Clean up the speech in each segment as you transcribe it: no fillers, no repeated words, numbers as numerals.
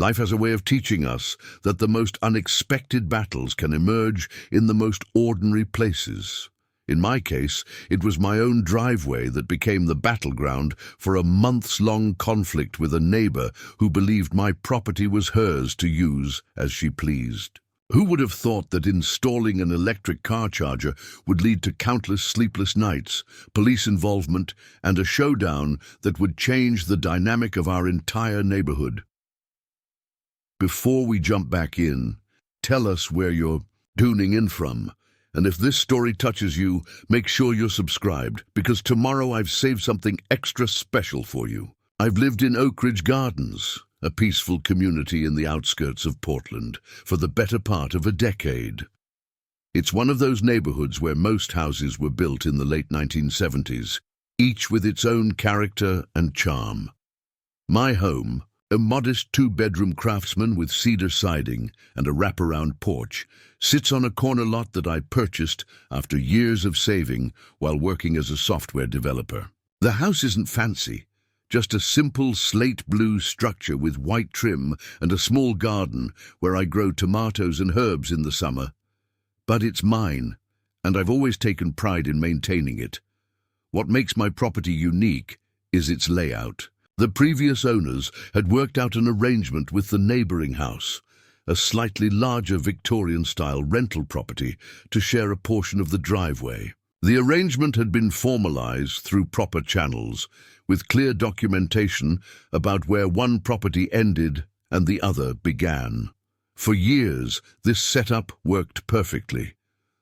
Life has a way of teaching us that the most unexpected battles can emerge in the most ordinary places. In my case, it was my own driveway that became the battleground for a months-long conflict with a neighbor who believed my property was hers to use as she pleased. Who would have thought that installing an electric car charger would lead to countless sleepless nights, police involvement, and a showdown that would change the dynamic of our entire neighborhood? Before we jump back in, tell us where you're tuning in from. And if this story touches you, make sure you're subscribed, because tomorrow I've saved something extra special for you. I've lived in Oakridge Gardens, a peaceful community in the outskirts of Portland, for the better part of a decade. It's one of those neighborhoods where most houses were built in the late 1970s, each with its own character and charm. My home, a modest two-bedroom craftsman with cedar siding and a wraparound porch, sits on a corner lot that I purchased after years of saving while working as a software developer. The house isn't fancy, just a simple slate-blue structure with white trim and a small garden where I grow tomatoes and herbs in the summer. But it's mine, and I've always taken pride in maintaining it. What makes my property unique is its layout. The previous owners had worked out an arrangement with the neighboring house, a slightly larger Victorian-style rental property, to share a portion of the driveway. The arrangement had been formalized through proper channels, with clear documentation about where one property ended and the other began. For years, this setup worked perfectly.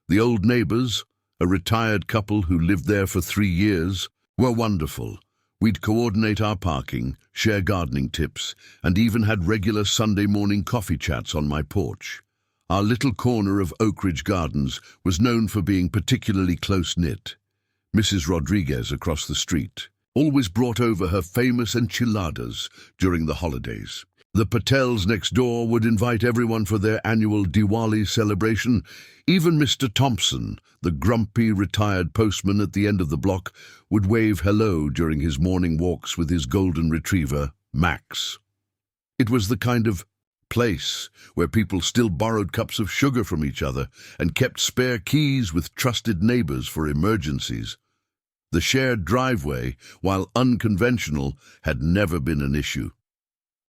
The old neighbors, a retired couple who lived there for 3 years, were wonderful. We'd coordinate our parking, share gardening tips, and even had regular Sunday morning coffee chats on my porch. Our little corner of Oakridge Gardens was known for being particularly close-knit. Mrs. Rodriguez across the street always brought over her famous enchiladas during the holidays. The Patels next door would invite everyone for their annual Diwali celebration. Even Mr. Thompson, the grumpy retired postman at the end of the block, would wave hello during his morning walks with his golden retriever, Max. It was the kind of place where people still borrowed cups of sugar from each other and kept spare keys with trusted neighbors for emergencies. The shared driveway, while unconventional, had never been an issue.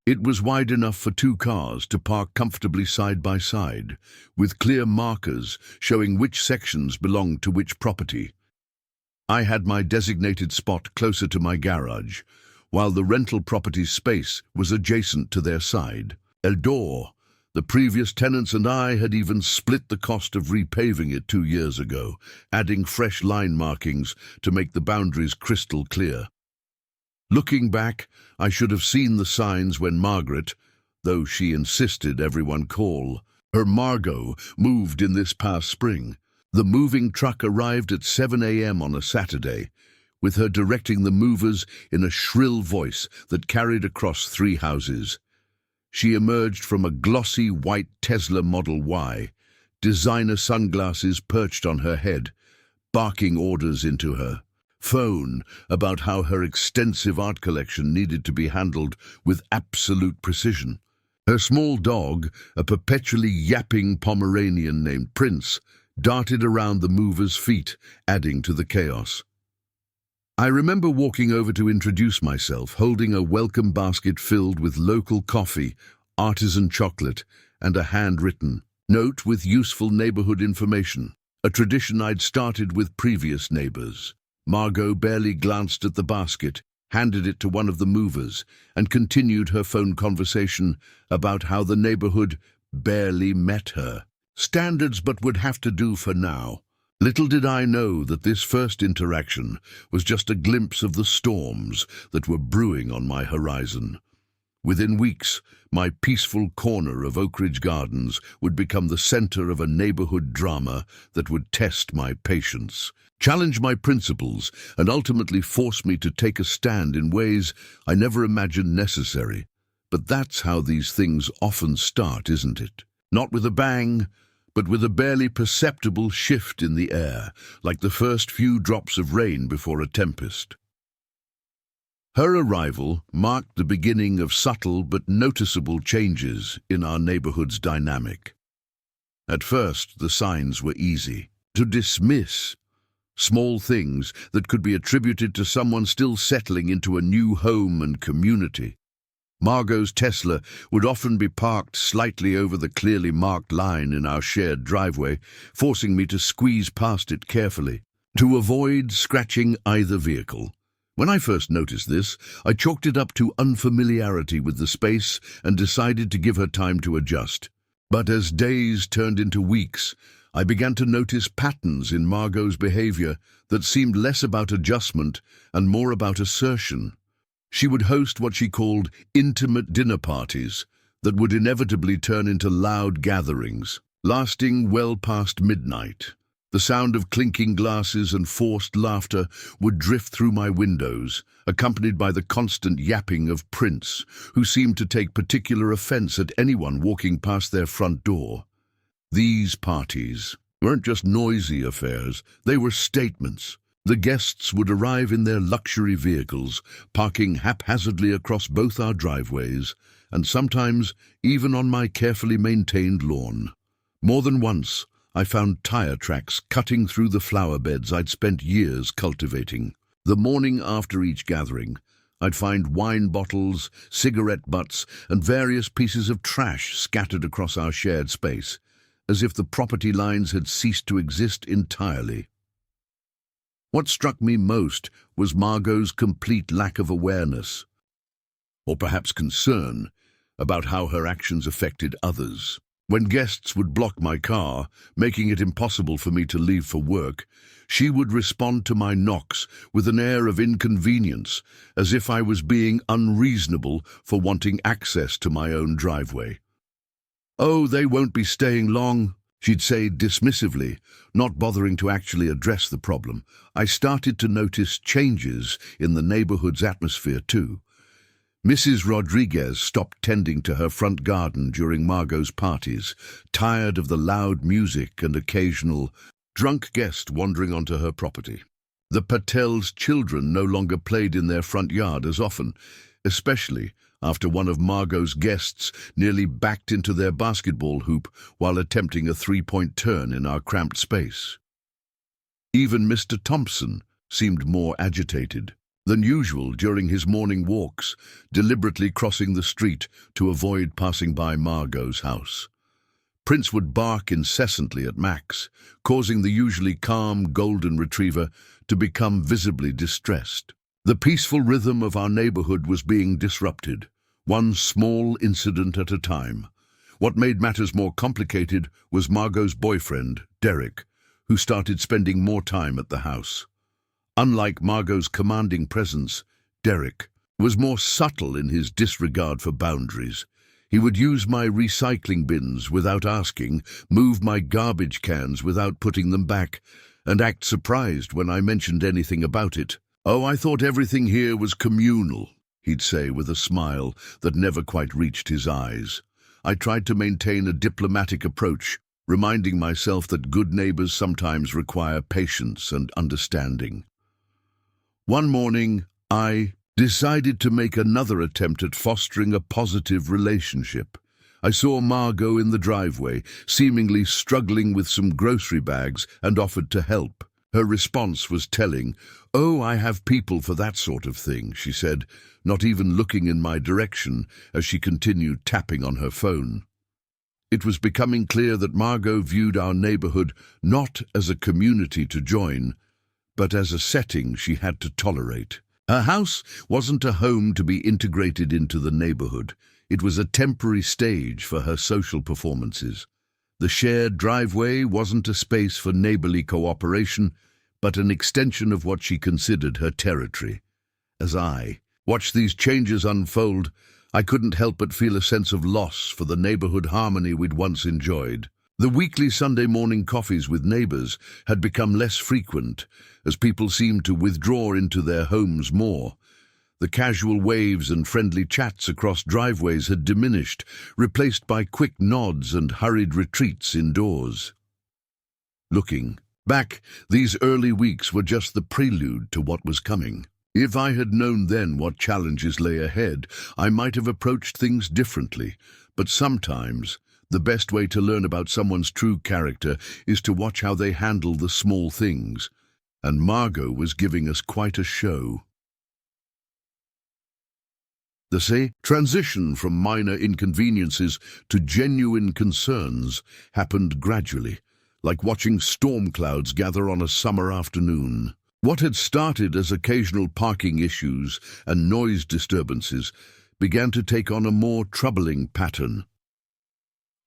It was wide enough for 2 cars to park comfortably side by side, with clear markers showing which sections belonged to which property. I had my designated spot closer to my garage, while the rental property's space was adjacent to their side. Eldor, the previous tenants, and I had even split the cost of repaving it 2 years ago, adding fresh line markings to make the boundaries crystal clear. Looking back, I should have seen the signs when Margaret, though she insisted everyone call her Margot, moved in this past spring. The moving truck arrived at 7 a.m. on a Saturday, with her directing the movers in a shrill voice that carried across 3 houses. She emerged from a glossy white Tesla Model Y, designer sunglasses perched on her head, barking orders into her phone about how her extensive art collection needed to be handled with absolute precision. Her small dog, a perpetually yapping Pomeranian named Prince, darted around the mover's feet, adding to the chaos. I remember walking over to introduce myself, holding a welcome basket filled with local coffee, artisan chocolate, and a handwritten note with useful neighborhood information, a tradition I'd started with previous neighbors. Margot barely glanced at the basket, handed it to one of the movers, and continued her phone conversation about how the neighborhood barely met her standards but would have to do for now. Little did I know that this first interaction was just a glimpse of the storms that were brewing on my horizon. Within weeks, my peaceful corner of Oakridge Gardens would become the center of a neighborhood drama that would test my patience, challenge my principles, and ultimately force me to take a stand in ways I never imagined necessary. But that's how these things often start, isn't it? Not with a bang, but with a barely perceptible shift in the air, like the first few drops of rain before a tempest. Her arrival marked the beginning of subtle but noticeable changes in our neighborhood's dynamic. At first, the signs were easy to dismiss. Small things that could be attributed to someone still settling into a new home and community. Margot's Tesla would often be parked slightly over the clearly marked line in our shared driveway, forcing me to squeeze past it carefully, to avoid scratching either vehicle. When I first noticed this, I chalked it up to unfamiliarity with the space and decided to give her time to adjust. But as days turned into weeks, I began to notice patterns in Margot's behavior that seemed less about adjustment and more about assertion. She would host what she called intimate dinner parties that would inevitably turn into loud gatherings, lasting well past midnight. The sound of clinking glasses and forced laughter would drift through my windows, accompanied by the constant yapping of Prince, who seemed to take particular offense at anyone walking past their front door. These parties weren't just noisy affairs, they were statements. The guests would arrive in their luxury vehicles, parking haphazardly across both our driveways, and sometimes even on my carefully maintained lawn. More than once, I found tire tracks cutting through the flower beds I'd spent years cultivating. The morning after each gathering, I'd find wine bottles, cigarette butts, and various pieces of trash scattered across our shared space, as if the property lines had ceased to exist entirely. What struck me most was Margot's complete lack of awareness, or perhaps concern, about how her actions affected others. When guests would block my car, making it impossible for me to leave for work, she would respond to my knocks with an air of inconvenience, as if I was being unreasonable for wanting access to my own driveway. "Oh, they won't be staying long," she'd say dismissively, not bothering to actually address the problem. I started to notice changes in the neighborhood's atmosphere too. Mrs. Rodriguez stopped tending to her front garden during Margot's parties, tired of the loud music and occasional drunk guest wandering onto her property. The Patel's children no longer played in their front yard as often, especially after one of Margot's guests nearly backed into their basketball hoop while attempting a three-point turn in our cramped space. Even Mr. Thompson seemed more agitated than usual during his morning walks, deliberately crossing the street to avoid passing by Margot's house. Prince would bark incessantly at Max, causing the usually calm golden retriever to become visibly distressed. The peaceful rhythm of our neighborhood was being disrupted, one small incident at a time. What made matters more complicated was Margot's boyfriend, Derek, who started spending more time at the house. Unlike Margot's commanding presence, Derek was more subtle in his disregard for boundaries. He would use my recycling bins without asking, move my garbage cans without putting them back, and act surprised when I mentioned anything about it. "Oh, I thought everything here was communal," he'd say with a smile that never quite reached his eyes. I tried to maintain a diplomatic approach, reminding myself that good neighbors sometimes require patience and understanding. One morning, I decided to make another attempt at fostering a positive relationship. I saw Margot in the driveway, seemingly struggling with some grocery bags, and offered to help. Her response was telling. "Oh, I have people for that sort of thing," she said, not even looking in my direction as she continued tapping on her phone. It was becoming clear that Margot viewed our neighborhood not as a community to join, but as a setting she had to tolerate. Her house wasn't a home to be integrated into the neighborhood. It was a temporary stage for her social performances. The shared driveway wasn't a space for neighborly cooperation, but an extension of what she considered her territory. As I watched these changes unfold, I couldn't help but feel a sense of loss for the neighborhood harmony we'd once enjoyed. The weekly Sunday morning coffees with neighbors had become less frequent as people seemed to withdraw into their homes more. The casual waves and friendly chats across driveways had diminished, replaced by quick nods and hurried retreats indoors. Looking back, these early weeks were just the prelude to what was coming. If I had known then what challenges lay ahead, I might have approached things differently. But sometimes, the best way to learn about someone's true character is to watch how they handle the small things. And Margot was giving us quite a show. The transition from minor inconveniences to genuine concerns happened gradually, like watching storm clouds gather on a summer afternoon. What had started as occasional parking issues and noise disturbances began to take on a more troubling pattern.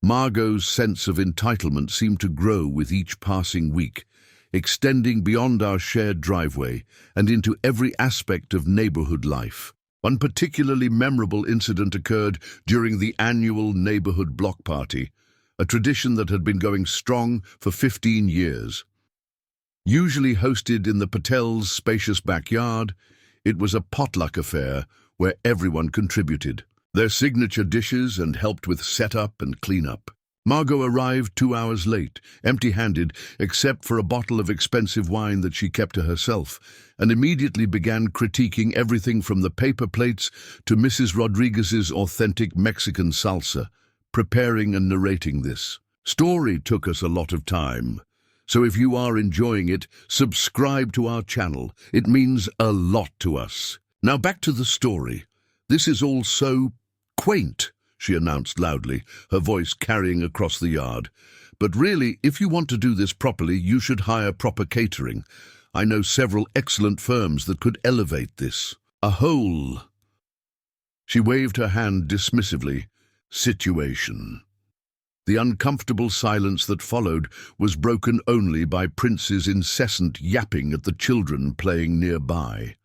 Margot's sense of entitlement seemed to grow with each passing week, extending beyond our shared driveway and into every aspect of neighborhood life. One particularly memorable incident occurred during the annual neighborhood block party, a tradition that had been going strong for 15 years. Usually hosted in the Patels' spacious backyard, it was a potluck affair where everyone contributed their signature dishes and helped with setup and cleanup. Margot arrived 2 hours late, empty-handed, except for a bottle of expensive wine that she kept to herself, and immediately began critiquing everything from the paper plates to Mrs. Rodriguez's authentic Mexican salsa. Preparing and narrating this story took us a lot of time, so if you are enjoying it, subscribe to our channel. It means a lot to us. Now back to the story. This is all so quaint, she announced loudly, her voice carrying across the yard. But really, if you want to do this properly, you should hire proper catering. I know several excellent firms that could elevate this. A whole, she waved her hand dismissively, situation. The uncomfortable silence that followed was broken only by Prince's incessant yapping at the children playing nearby.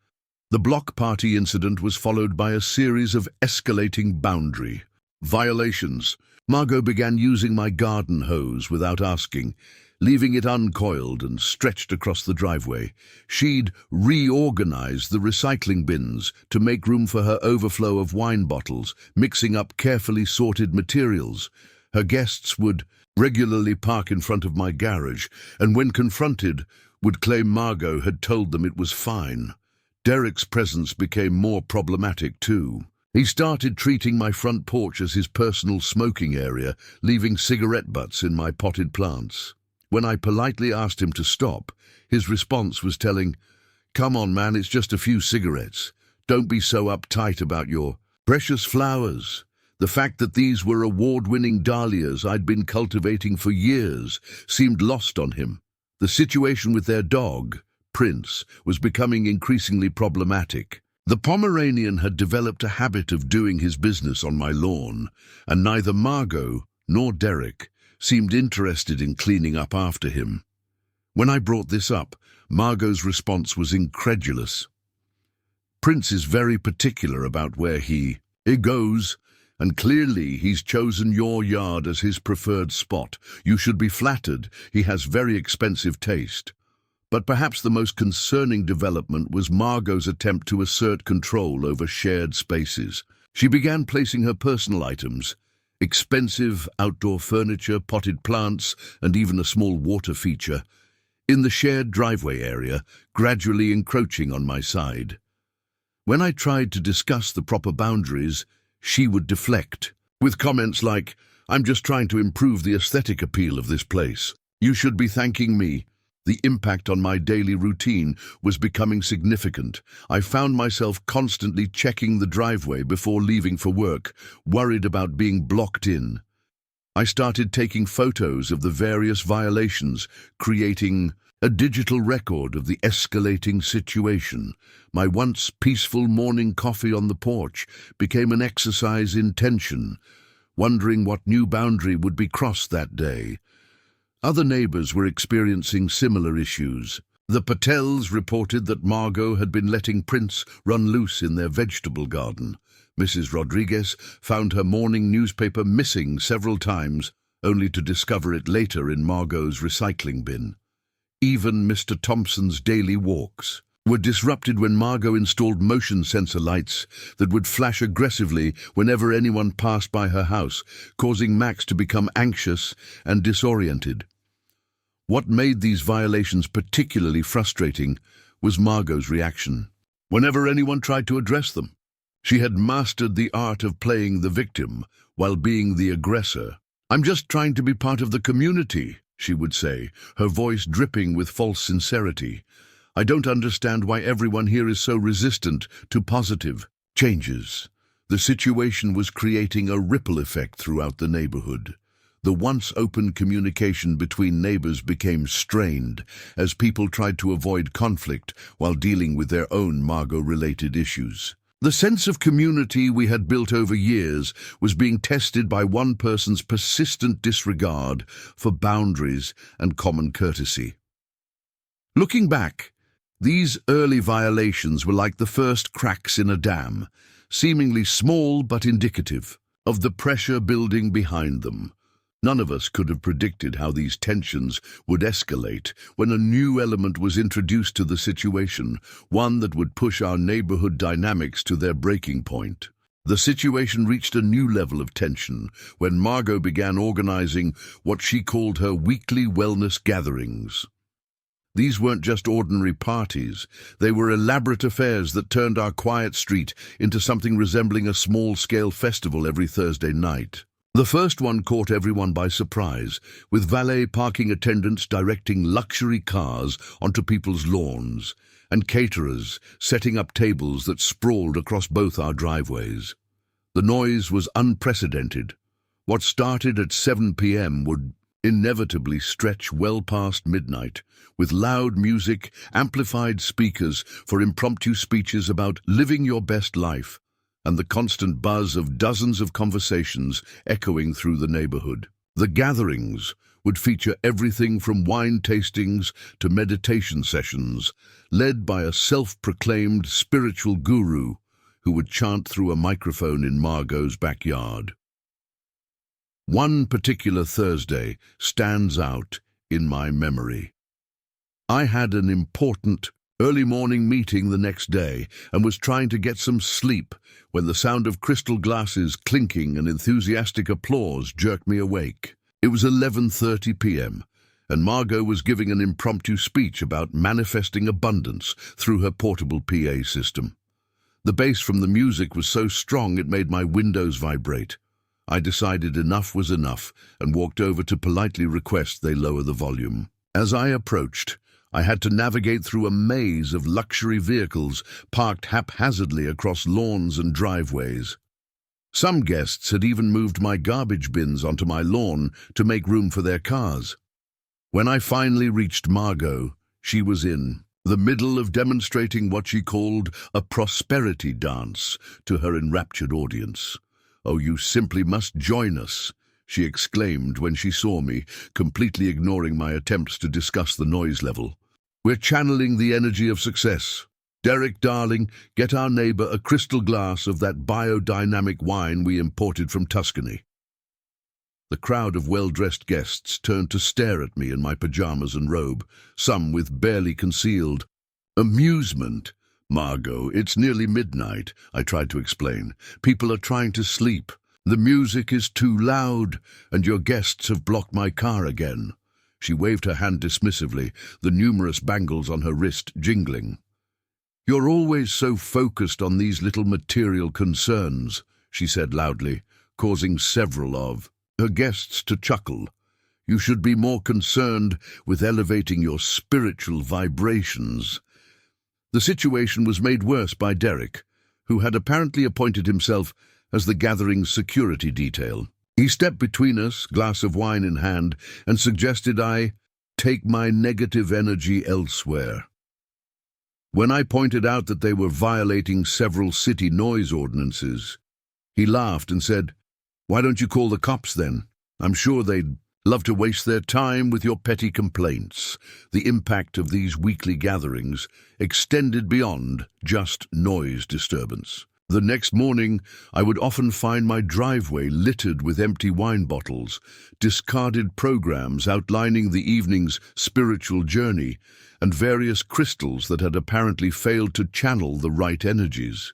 The block party incident was followed by a series of escalating boundary violations. Margot began using my garden hose without asking, leaving it uncoiled and stretched across the driveway. She'd reorganized the recycling bins to make room for her overflow of wine bottles, mixing up carefully sorted materials. Her guests would regularly park in front of my garage, and when confronted, would claim Margot had told them it was fine. Derek's presence became more problematic too. He started treating my front porch as his personal smoking area, leaving cigarette butts in my potted plants. When I politely asked him to stop, his response was telling, "Come on, man, it's just a few cigarettes. Don't be so uptight about your precious flowers." The fact that these were award-winning dahlias I'd been cultivating for years seemed lost on him. The situation with their dog, Prince, was becoming increasingly problematic. The Pomeranian had developed a habit of doing his business on my lawn, and neither Margot nor Derek seemed interested in cleaning up after him. When I brought this up, Margot's response was incredulous. "Prince is very particular about where he goes, and clearly he's chosen your yard as his preferred spot. You should be flattered. He has very expensive taste." But perhaps the most concerning development was Margot's attempt to assert control over shared spaces. She began placing her personal items, expensive outdoor furniture, potted plants, and even a small water feature, in the shared driveway area, gradually encroaching on my side. When I tried to discuss the proper boundaries, she would deflect, with comments like, "I'm just trying to improve the aesthetic appeal of this place. You should be thanking me." The impact on my daily routine was becoming significant. I found myself constantly checking the driveway before leaving for work, worried about being blocked in. I started taking photos of the various violations, creating a digital record of the escalating situation. My once peaceful morning coffee on the porch became an exercise in tension, wondering what new boundary would be crossed that day. Other neighbors were experiencing similar issues. The Patels reported that Margot had been letting Prince run loose in their vegetable garden. Mrs. Rodriguez found her morning newspaper missing several times, only to discover it later in Margot's recycling bin. Even Mr. Thompson's daily walks were disrupted when Margot installed motion sensor lights that would flash aggressively whenever anyone passed by her house, causing Max to become anxious and disoriented. What made these violations particularly frustrating was Margot's reaction. whenever anyone tried to address them. She had mastered the art of playing the victim while being the aggressor. "I'm just trying to be part of the community," she would say, her voice dripping with false sincerity. "I don't understand why everyone here is so resistant to positive changes." The situation was creating a ripple effect throughout the neighborhood. The once open communication between neighbors became strained as people tried to avoid conflict while dealing with their own Margot-related issues. The sense of community we had built over years was being tested by one person's persistent disregard for boundaries and common courtesy. Looking back, these early violations were like the first cracks in a dam, seemingly small but indicative of the pressure building behind them. None of us could have predicted how these tensions would escalate when a new element was introduced to the situation, one that would push our neighborhood dynamics to their breaking point. The situation reached a new level of tension when Margot began organizing what she called her weekly wellness gatherings. These weren't just ordinary parties. They were elaborate affairs that turned our quiet street into something resembling a small-scale festival every Thursday night. The first one caught everyone by surprise, with valet parking attendants directing luxury cars onto people's lawns, and caterers setting up tables that sprawled across both our driveways. The noise was unprecedented. What started at 7 p.m. would inevitably stretch well past midnight, with loud music, amplified speakers for impromptu speeches about living your best life, and the constant buzz of dozens of conversations echoing through the neighborhood. The gatherings would feature everything from wine tastings to meditation sessions, led by a self-proclaimed spiritual guru who would chant through a microphone in Margot's backyard. One particular Thursday stands out in my memory. I had an important early morning meeting the next day and was trying to get some sleep when the sound of crystal glasses clinking and enthusiastic applause jerked me awake. It was 11:30 p.m., and Margot was giving an impromptu speech about manifesting abundance through her portable PA system. The bass from the music was so strong it made my windows vibrate. I decided enough was enough and walked over to politely request they lower the volume. As I approached, I had to navigate through a maze of luxury vehicles parked haphazardly across lawns and driveways. Some guests had even moved my garbage bins onto my lawn to make room for their cars. When I finally reached Margot, she was in the middle of demonstrating what she called a prosperity dance to her enraptured audience. "Oh, you simply must join us," she exclaimed when she saw me, completely ignoring my attempts to discuss the noise level. "We're channeling the energy of success. Derek, darling, get our neighbor a crystal glass of that biodynamic wine we imported from Tuscany." The crowd of well-dressed guests turned to stare at me in my pajamas and robe, some with barely concealed amusement. "Margot, it's nearly midnight," I tried to explain. "People are trying to sleep. The music is too loud, and your guests have blocked my car again." She waved her hand dismissively, the numerous bangles on her wrist jingling. "You're always so focused on these little material concerns," she said loudly, causing several of her guests to chuckle. "You should be more concerned with elevating your spiritual vibrations." The situation was made worse by Derek, who had apparently appointed himself as the gathering's security detail. He stepped between us, glass of wine in hand, and suggested I take my negative energy elsewhere. When I pointed out that they were violating several city noise ordinances, he laughed and said, "Why don't you call the cops then? I'm sure they'd love to waste their time with your petty complaints." The impact of these weekly gatherings extended beyond just noise disturbance. The next morning, I would often find my driveway littered with empty wine bottles, discarded programs outlining the evening's spiritual journey, and various crystals that had apparently failed to channel the right energies.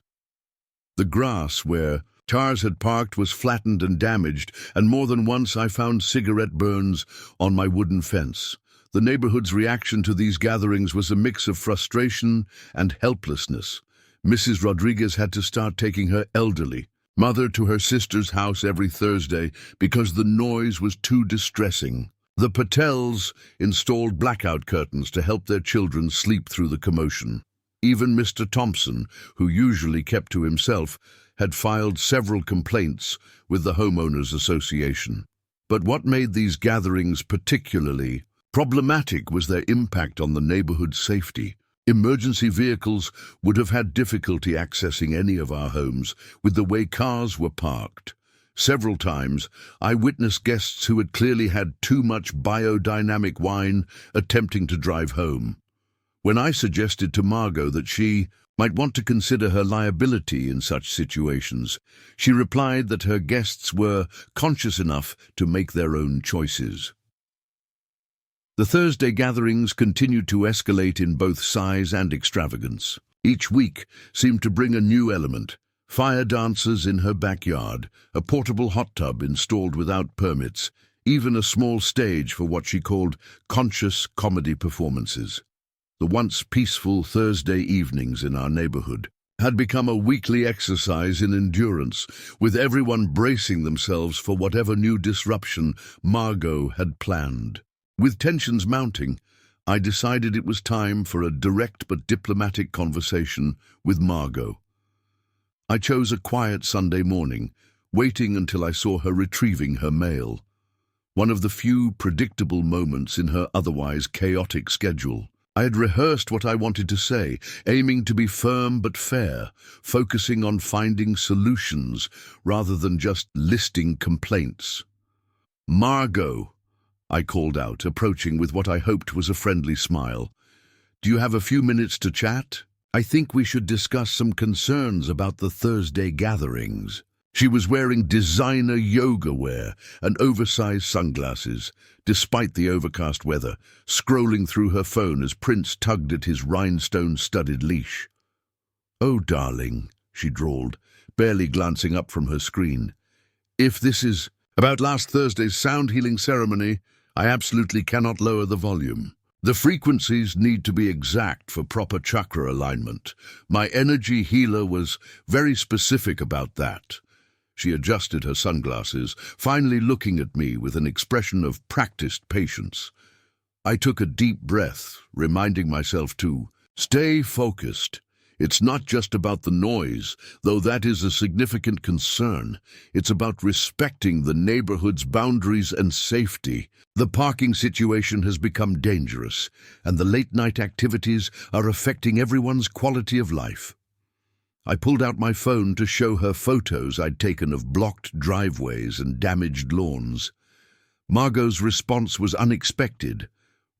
The grass where cars had parked was flattened and damaged, and more than once I found cigarette burns on my wooden fence. The neighborhood's reaction to these gatherings was a mix of frustration and helplessness. Mrs. Rodriguez had to start taking her elderly mother to her sister's house every Thursday because the noise was too distressing. The Patels installed blackout curtains to help their children sleep through the commotion. Even Mr. Thompson, who usually kept to himself, had filed several complaints with the Homeowners Association. But what made these gatherings particularly problematic was their impact on the neighborhood's safety. Emergency vehicles would have had difficulty accessing any of our homes with the way cars were parked. Several times, I witnessed guests who had clearly had too much biodynamic wine attempting to drive home. When I suggested to Margot that she might want to consider her liability in such situations, she replied that her guests were conscious enough to make their own choices. The Thursday gatherings continued to escalate in both size and extravagance. Each week seemed to bring a new element: fire dancers in her backyard, a portable hot tub installed without permits, even a small stage for what she called conscious comedy performances. The once peaceful Thursday evenings in our neighborhood had become a weekly exercise in endurance, with everyone bracing themselves for whatever new disruption Margot had planned. With tensions mounting, I decided it was time for a direct but diplomatic conversation with Margot. I chose a quiet Sunday morning, waiting until I saw her retrieving her mail. One of the few predictable moments in her otherwise chaotic schedule. I had rehearsed what I wanted to say, aiming to be firm but fair, focusing on finding solutions rather than just listing complaints. "Margot," I called out, approaching with what I hoped was a friendly smile. "Do you have a few minutes to chat? I think we should discuss some concerns about the Thursday gatherings." She was wearing designer yoga wear and oversized sunglasses, despite the overcast weather, scrolling through her phone as Prince tugged at his rhinestone-studded leash. "Oh, darling," she drawled, barely glancing up from her screen. "If this is about last Thursday's sound healing ceremony, I absolutely cannot lower the volume. The frequencies need to be exact for proper chakra alignment. My energy healer was very specific about that." She adjusted her sunglasses, finally looking at me with an expression of practiced patience. I took a deep breath, reminding myself to stay focused. It's not just about the noise, though that is a significant concern. It's about respecting the neighborhood's boundaries and safety. The parking situation has become dangerous, and the late-night activities are affecting everyone's quality of life. I pulled out my phone to show her photos I'd taken of blocked driveways and damaged lawns. Margot's response was unexpected.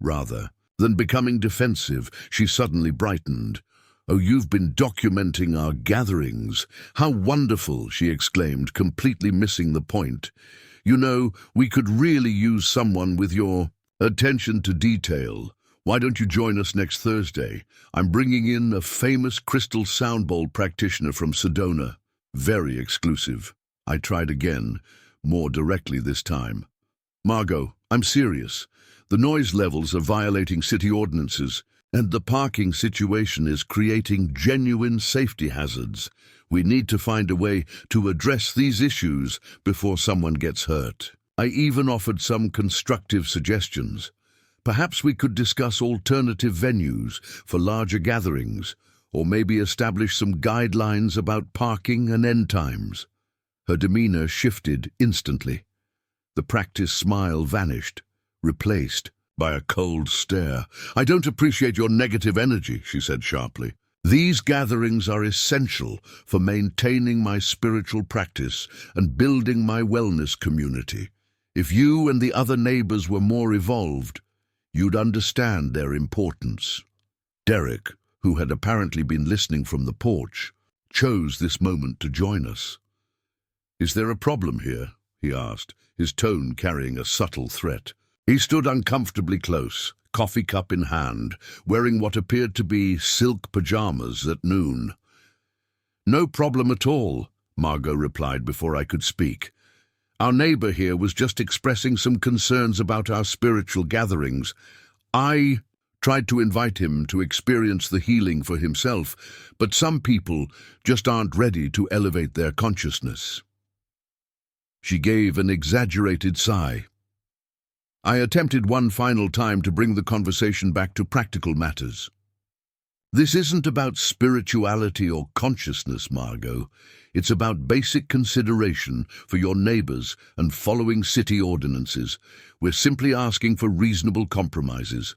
Rather than becoming defensive, she suddenly brightened. "Oh, you've been documenting our gatherings. How wonderful," she exclaimed, completely missing the point. "You know, we could really use someone with your attention to detail. Why don't you join us next Thursday? I'm bringing in a famous crystal sound bowl practitioner from Sedona. Very exclusive." I tried again, more directly this time. "Margot, I'm serious. The noise levels are violating city ordinances, and the parking situation is creating genuine safety hazards. We need to find a way to address these issues before someone gets hurt." I even offered some constructive suggestions. Perhaps we could discuss alternative venues for larger gatherings, or maybe establish some guidelines about parking and end times. Her demeanor shifted instantly. The practiced smile vanished, replaced by a cold stare. "I don't appreciate your negative energy," she said sharply. "These gatherings are essential for maintaining my spiritual practice and building my wellness community. If you and the other neighbors were more evolved, you'd understand their importance." Derek, who had apparently been listening from the porch, chose this moment to join us. "Is there a problem here?" he asked, his tone carrying a subtle threat. He stood uncomfortably close, coffee cup in hand, wearing what appeared to be silk pajamas at noon. "No problem at all," Margot replied before I could speak. "Our neighbor here was just expressing some concerns about our spiritual gatherings. I tried to invite him to experience the healing for himself, but some people just aren't ready to elevate their consciousness. She gave an exaggerated sigh. I attempted one final time to bring the conversation back to practical matters. This isn't about spirituality or consciousness, Margot. It's about basic consideration for your neighbors and following city ordinances. We're simply asking for reasonable compromises.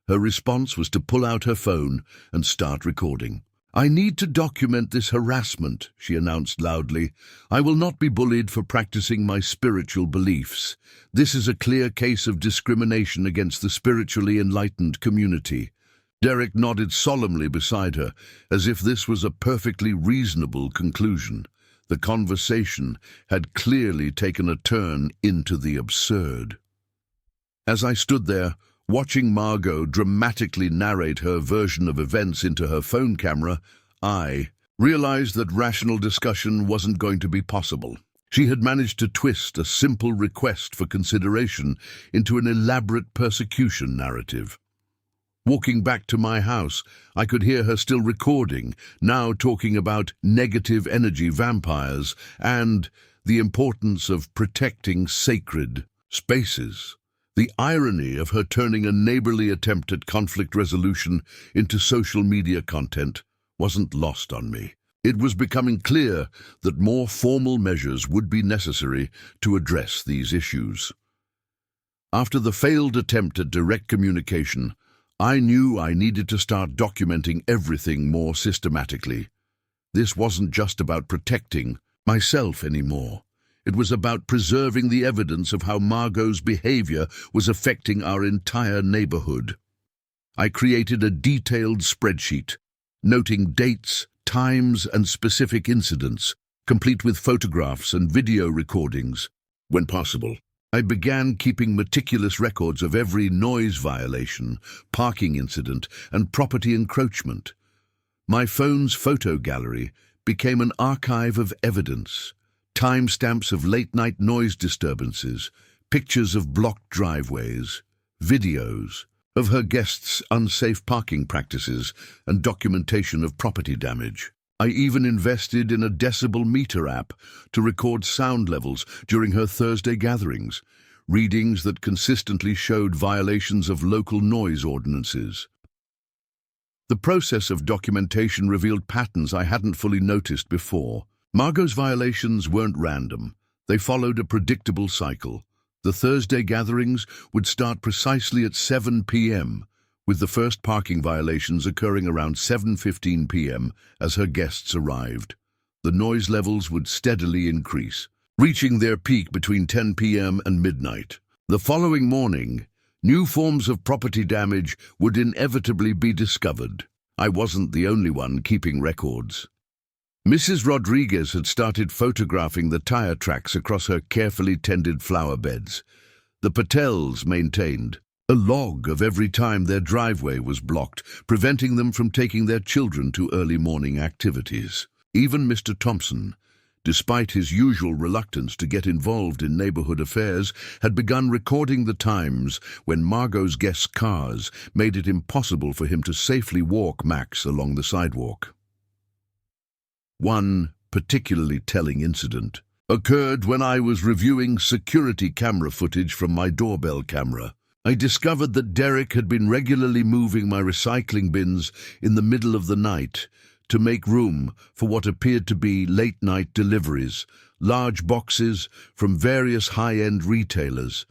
Her response was to pull out her phone and start recording. "I need to document this harassment," she announced loudly. "I will not be bullied for practicing my spiritual beliefs. This is a clear case of discrimination against the spiritually enlightened community." Derek nodded solemnly beside her, as if this was a perfectly reasonable conclusion. The conversation had clearly taken a turn into the absurd. As I stood there, watching Margot dramatically narrate her version of events into her phone camera, I realized that rational discussion wasn't going to be possible. She had managed to twist a simple request for consideration into an elaborate persecution narrative. Walking back to my house, I could hear her still recording, now talking about negative energy vampires and the importance of protecting sacred spaces. The irony of her turning a neighborly attempt at conflict resolution into social media content wasn't lost on me. It was becoming clear that more formal measures would be necessary to address these issues. After the failed attempt at direct communication, I knew I needed to start documenting everything more systematically. This wasn't just about protecting myself anymore. It was about preserving the evidence of how Margot's behavior was affecting our entire neighborhood. I created a detailed spreadsheet, noting dates, times, and specific incidents, complete with photographs and video recordings. When possible, I began keeping meticulous records of every noise violation, parking incident, and property encroachment. My phone's photo gallery became an archive of evidence, timestamps of late-night noise disturbances, pictures of blocked driveways, videos of her guests' unsafe parking practices, and documentation of property damage. I even invested in a decibel meter app to record sound levels during her Thursday gatherings, readings that consistently showed violations of local noise ordinances. The process of documentation revealed patterns I hadn't fully noticed before. Margot's violations weren't random. They followed a predictable cycle. The Thursday gatherings would start precisely at 7 p.m., with the first parking violations occurring around 7:15 p.m. as her guests arrived. The noise levels would steadily increase, reaching their peak between 10 p.m. and midnight. The following morning, new forms of property damage would inevitably be discovered. I wasn't the only one keeping records. Mrs. Rodriguez had started photographing the tire tracks across her carefully tended flower beds. The Patels maintained a log of every time their driveway was blocked, preventing them from taking their children to early morning activities. Even Mr. Thompson, despite his usual reluctance to get involved in neighborhood affairs, had begun recording the times when Margot's guests' cars made it impossible for him to safely walk Max along the sidewalk. One particularly telling incident occurred when I was reviewing security camera footage from my doorbell camera. I discovered that Derek had been regularly moving my recycling bins in the middle of the night to make room for what appeared to be late-night deliveries, large boxes from various high-end retailers.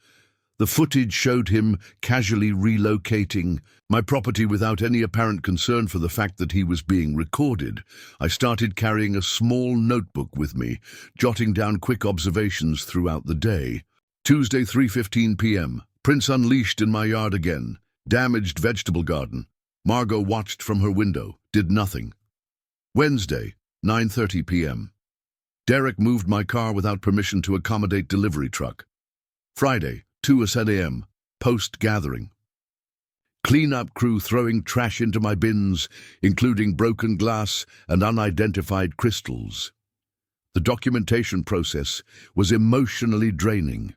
The footage showed him casually relocating my property without any apparent concern for the fact that he was being recorded. I started carrying a small notebook with me, jotting down quick observations throughout the day. Tuesday, 3:15 p.m. Prince unleashed in my yard again. Damaged vegetable garden. Margot watched from her window, did nothing. Wednesday, 9:30 p.m. Derek moved my car without permission to accommodate delivery truck. Friday, 2:00 a.m. Post-gathering. Cleanup crew throwing trash into my bins, including broken glass and unidentified crystals. The documentation process was emotionally draining.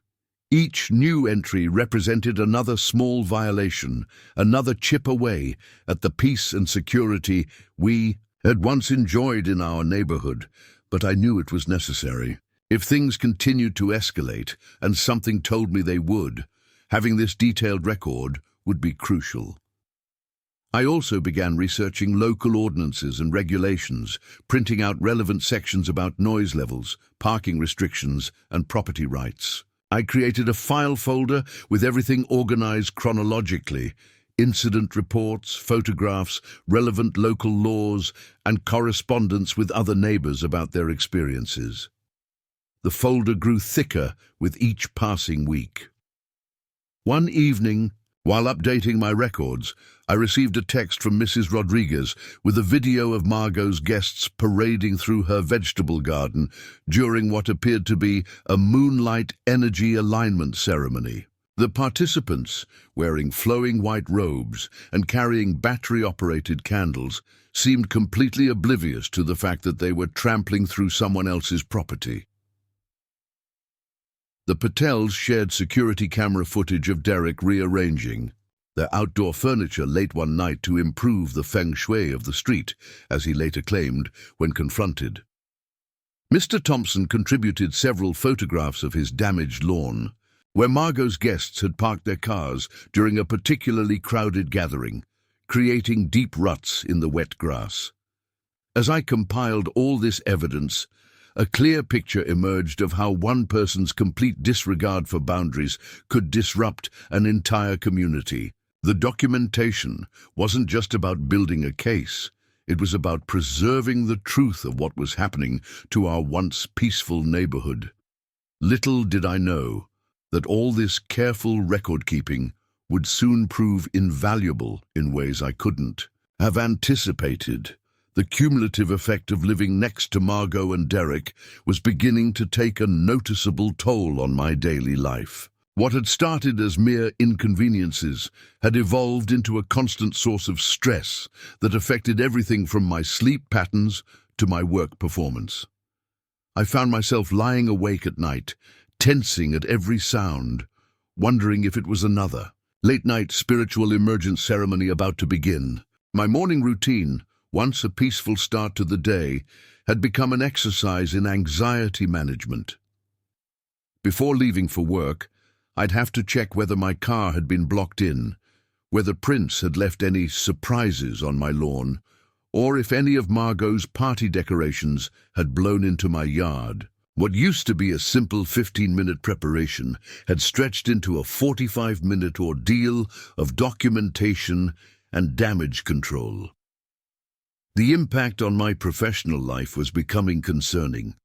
Each new entry represented another small violation, another chip away at the peace and security we had once enjoyed in our neighborhood, but I knew it was necessary. If things continued to escalate, and something told me they would, having this detailed record would be crucial. I also began researching local ordinances and regulations, printing out relevant sections about noise levels, parking restrictions, and property rights. I created a file folder with everything organized chronologically: incident reports, photographs, relevant local laws, and correspondence with other neighbors about their experiences. The folder grew thicker with each passing week. One evening, while updating my records, I received a text from Mrs. Rodriguez with a video of Margot's guests parading through her vegetable garden during what appeared to be a moonlight energy alignment ceremony. The participants, wearing flowing white robes and carrying battery-operated candles, seemed completely oblivious to the fact that they were trampling through someone else's property. The Patels shared security camera footage of Derek rearranging their outdoor furniture late one night to improve the feng shui of the street, as he later claimed when confronted. Mr. Thompson contributed several photographs of his damaged lawn, where Margot's guests had parked their cars during a particularly crowded gathering, creating deep ruts in the wet grass. As I compiled all this evidence, a clear picture emerged of how one person's complete disregard for boundaries could disrupt an entire community. The documentation wasn't just about building a case. It was about preserving the truth of what was happening to our once peaceful neighborhood. Little did I know that all this careful record-keeping would soon prove invaluable in ways I couldn't have anticipated. The cumulative effect of living next to Margot and Derek was beginning to take a noticeable toll on my daily life. What had started as mere inconveniences had evolved into a constant source of stress that affected everything from my sleep patterns to my work performance. I found myself lying awake at night, tensing at every sound, wondering if it was another late-night spiritual emergence ceremony about to begin. My morning routine, once a peaceful start to the day, had become an exercise in anxiety management. Before leaving for work, I'd have to check whether my car had been blocked in, whether Prince had left any surprises on my lawn, or if any of Margot's party decorations had blown into my yard. What used to be a simple 15-minute preparation had stretched into a 45-minute ordeal of documentation and damage control. The impact on my professional life was becoming concerning.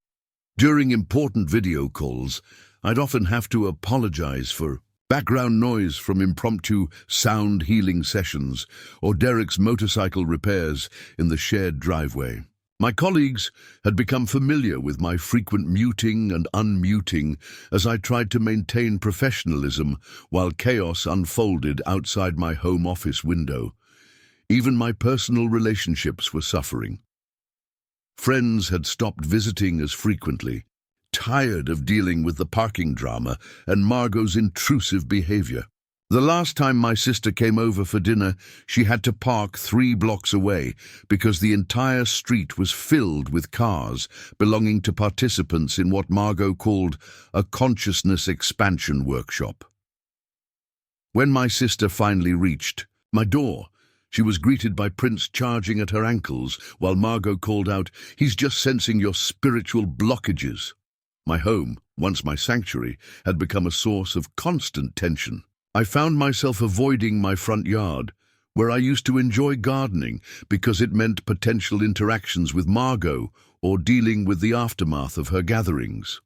During important video calls, I'd often have to apologize for background noise from impromptu sound healing sessions or Derek's motorcycle repairs in the shared driveway. My colleagues had become familiar with my frequent muting and unmuting as I tried to maintain professionalism while chaos unfolded outside my home office window. Even my personal relationships were suffering. Friends had stopped visiting as frequently, tired of dealing with the parking drama and Margot's intrusive behavior. The last time my sister came over for dinner, she had to park 3 blocks away because the entire street was filled with cars belonging to participants in what Margot called a consciousness expansion workshop. When my sister finally reached my door, she was greeted by Prince charging at her ankles while Margot called out, "He's just sensing your spiritual blockages." My home, once my sanctuary, had become a source of constant tension. I found myself avoiding my front yard, where I used to enjoy gardening because it meant potential interactions with Margot or dealing with the aftermath of her gatherings.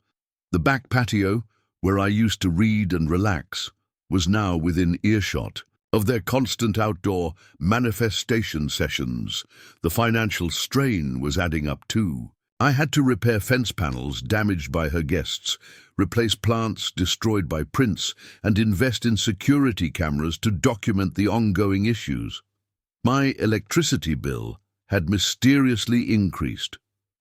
The back patio, where I used to read and relax, was now within earshot of their constant outdoor manifestation sessions. The financial strain was adding up too. I had to repair fence panels damaged by her guests, replace plants destroyed by Prince, and invest in security cameras to document the ongoing issues. My electricity bill had mysteriously increased,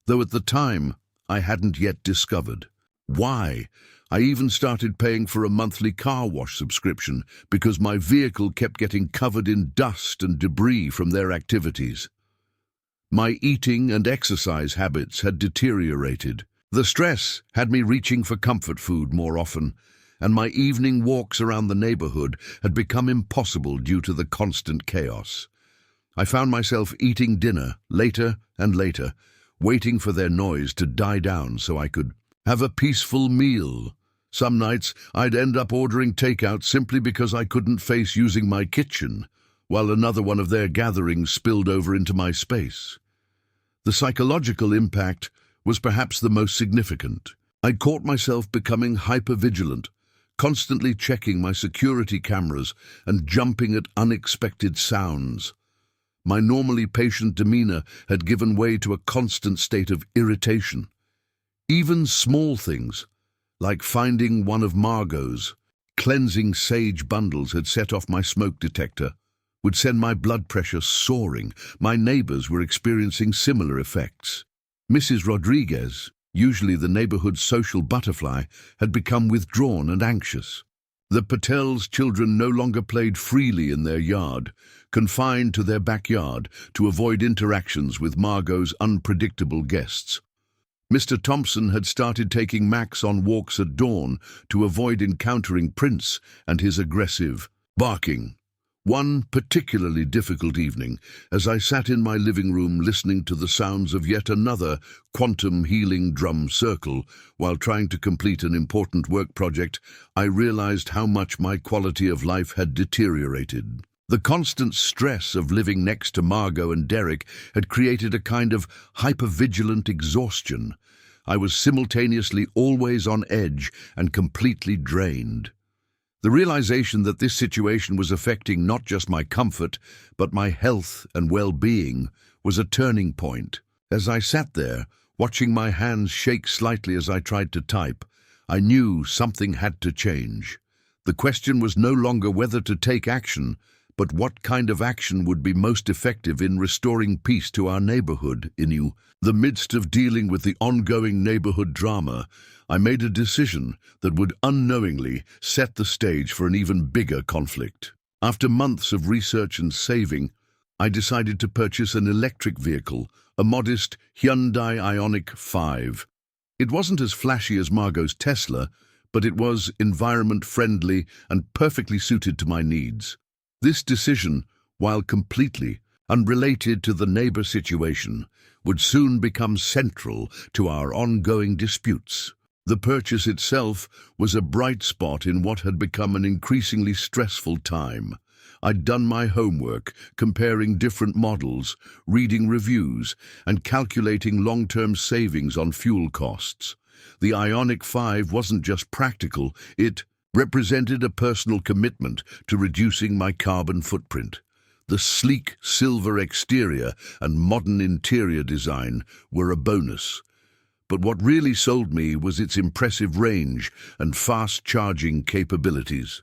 though at the time I hadn't yet discovered why. I even started paying for a monthly car wash subscription because my vehicle kept getting covered in dust and debris from their activities. My eating and exercise habits had deteriorated. The stress had me reaching for comfort food more often, and my evening walks around the neighborhood had become impossible due to the constant chaos. I found myself eating dinner later and later, waiting for their noise to die down so I could have a peaceful meal. Some nights I'd end up ordering takeout simply because I couldn't face using my kitchen, while another one of their gatherings spilled over into my space. The psychological impact was perhaps the most significant. I caught myself becoming hypervigilant, constantly checking my security cameras and jumping at unexpected sounds. My normally patient demeanor had given way to a constant state of irritation. Even small things, like finding one of Margot's cleansing sage bundles had set off my smoke detector, would send my blood pressure soaring. My neighbors were experiencing similar effects. Mrs. Rodriguez, usually the neighborhood's social butterfly, had become withdrawn and anxious. The Patel's children no longer played freely in their yard, confined to their backyard to avoid interactions with Margot's unpredictable guests. Mr. Thompson had started taking Max on walks at dawn to avoid encountering Prince and his aggressive barking. One particularly difficult evening, as I sat in my living room listening to the sounds of yet another quantum healing drum circle while trying to complete an important work project, I realized how much my quality of life had deteriorated. The constant stress of living next to Margot and Derek had created a kind of hypervigilant exhaustion. I was simultaneously always on edge and completely drained. The realization that this situation was affecting not just my comfort, but my health and well-being was a turning point. As I sat there, watching my hands shake slightly as I tried to type, I knew something had to change. The question was no longer whether to take action, but what kind of action would be most effective in restoring peace to our neighborhood. In the midst of dealing with the ongoing neighborhood drama, I made a decision that would unknowingly set the stage for an even bigger conflict. After months of research and saving, I decided to purchase an electric vehicle, a modest Hyundai Ioniq 5. It wasn't as flashy as Margot's Tesla, but it was environment-friendly and perfectly suited to my needs. This decision, while completely unrelated to the neighbor situation, would soon become central to our ongoing disputes. The purchase itself was a bright spot in what had become an increasingly stressful time. I'd done my homework, comparing different models, reading reviews, and calculating long-term savings on fuel costs. The Ioniq 5 wasn't just practical, it represented a personal commitment to reducing my carbon footprint. The sleek silver exterior and modern interior design were a bonus. But what really sold me was its impressive range and fast charging capabilities.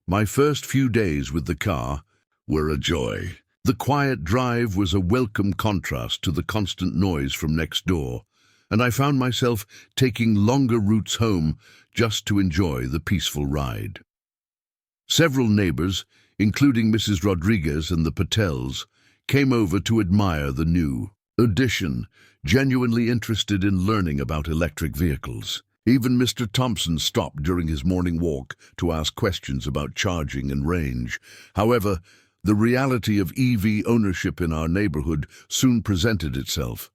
My first few days with the car were a joy. The quiet drive was a welcome contrast to the constant noise from next door, and I found myself taking longer routes home just to enjoy the peaceful ride. Several neighbors, including Mrs. Rodriguez and the Patels, came over to admire the new addition, genuinely interested in learning about electric vehicles. Even Mr. Thompson stopped during his morning walk to ask questions about charging and range. However, the reality of EV ownership in our neighborhood soon presented itself.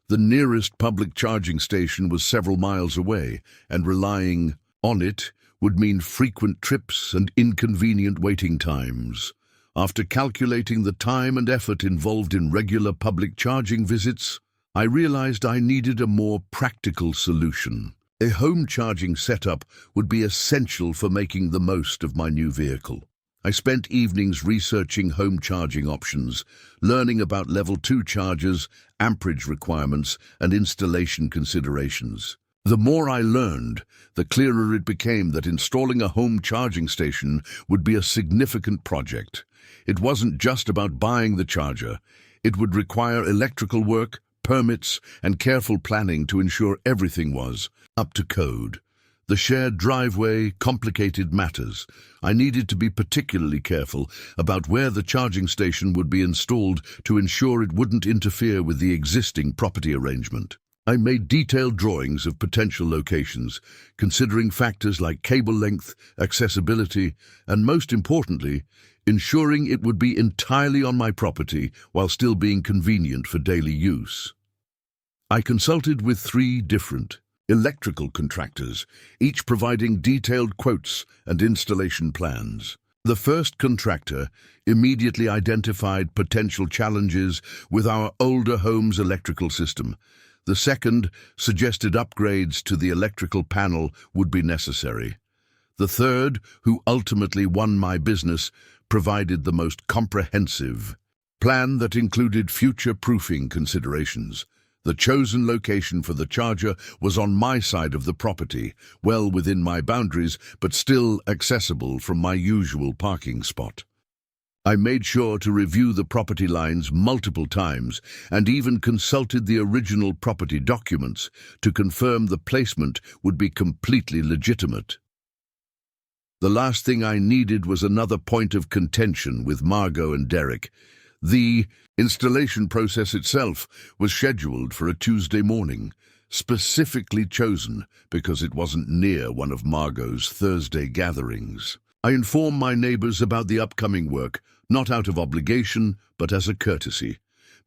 The nearest public charging station was several miles away, and relying on it would mean frequent trips and inconvenient waiting times. After calculating the time and effort involved in regular public charging visits, I realized I needed a more practical solution. A home charging setup would be essential for making the most of my new vehicle. I spent evenings researching home charging options, learning about level 2 chargers, amperage requirements, and installation considerations. The more I learned, the clearer it became that installing a home charging station would be a significant project. It wasn't just about buying the charger. It would require electrical work, permits, and careful planning to ensure everything was up to code. The shared driveway complicated matters. I needed to be particularly careful about where the charging station would be installed to ensure it wouldn't interfere with the existing property arrangement. I made detailed drawings of potential locations, considering factors like cable length, accessibility, and most importantly, ensuring it would be entirely on my property while still being convenient for daily use. I consulted with 3 different electrical contractors, each providing detailed quotes and installation plans. The first contractor immediately identified potential challenges with our older home's electrical system. The second suggested upgrades to the electrical panel would be necessary. The third, who ultimately won my business, provided the most comprehensive plan that included future-proofing considerations. The chosen location for the charger was on my side of the property, well within my boundaries, but still accessible from my usual parking spot. I made sure to review the property lines multiple times and even consulted the original property documents to confirm the placement would be completely legitimate. The last thing I needed was another point of contention with Margot and Derek. The installation process itself was scheduled for a Tuesday morning, specifically chosen because it wasn't near one of Margot's Thursday gatherings. I informed my neighbors about the upcoming work, not out of obligation, but as a courtesy.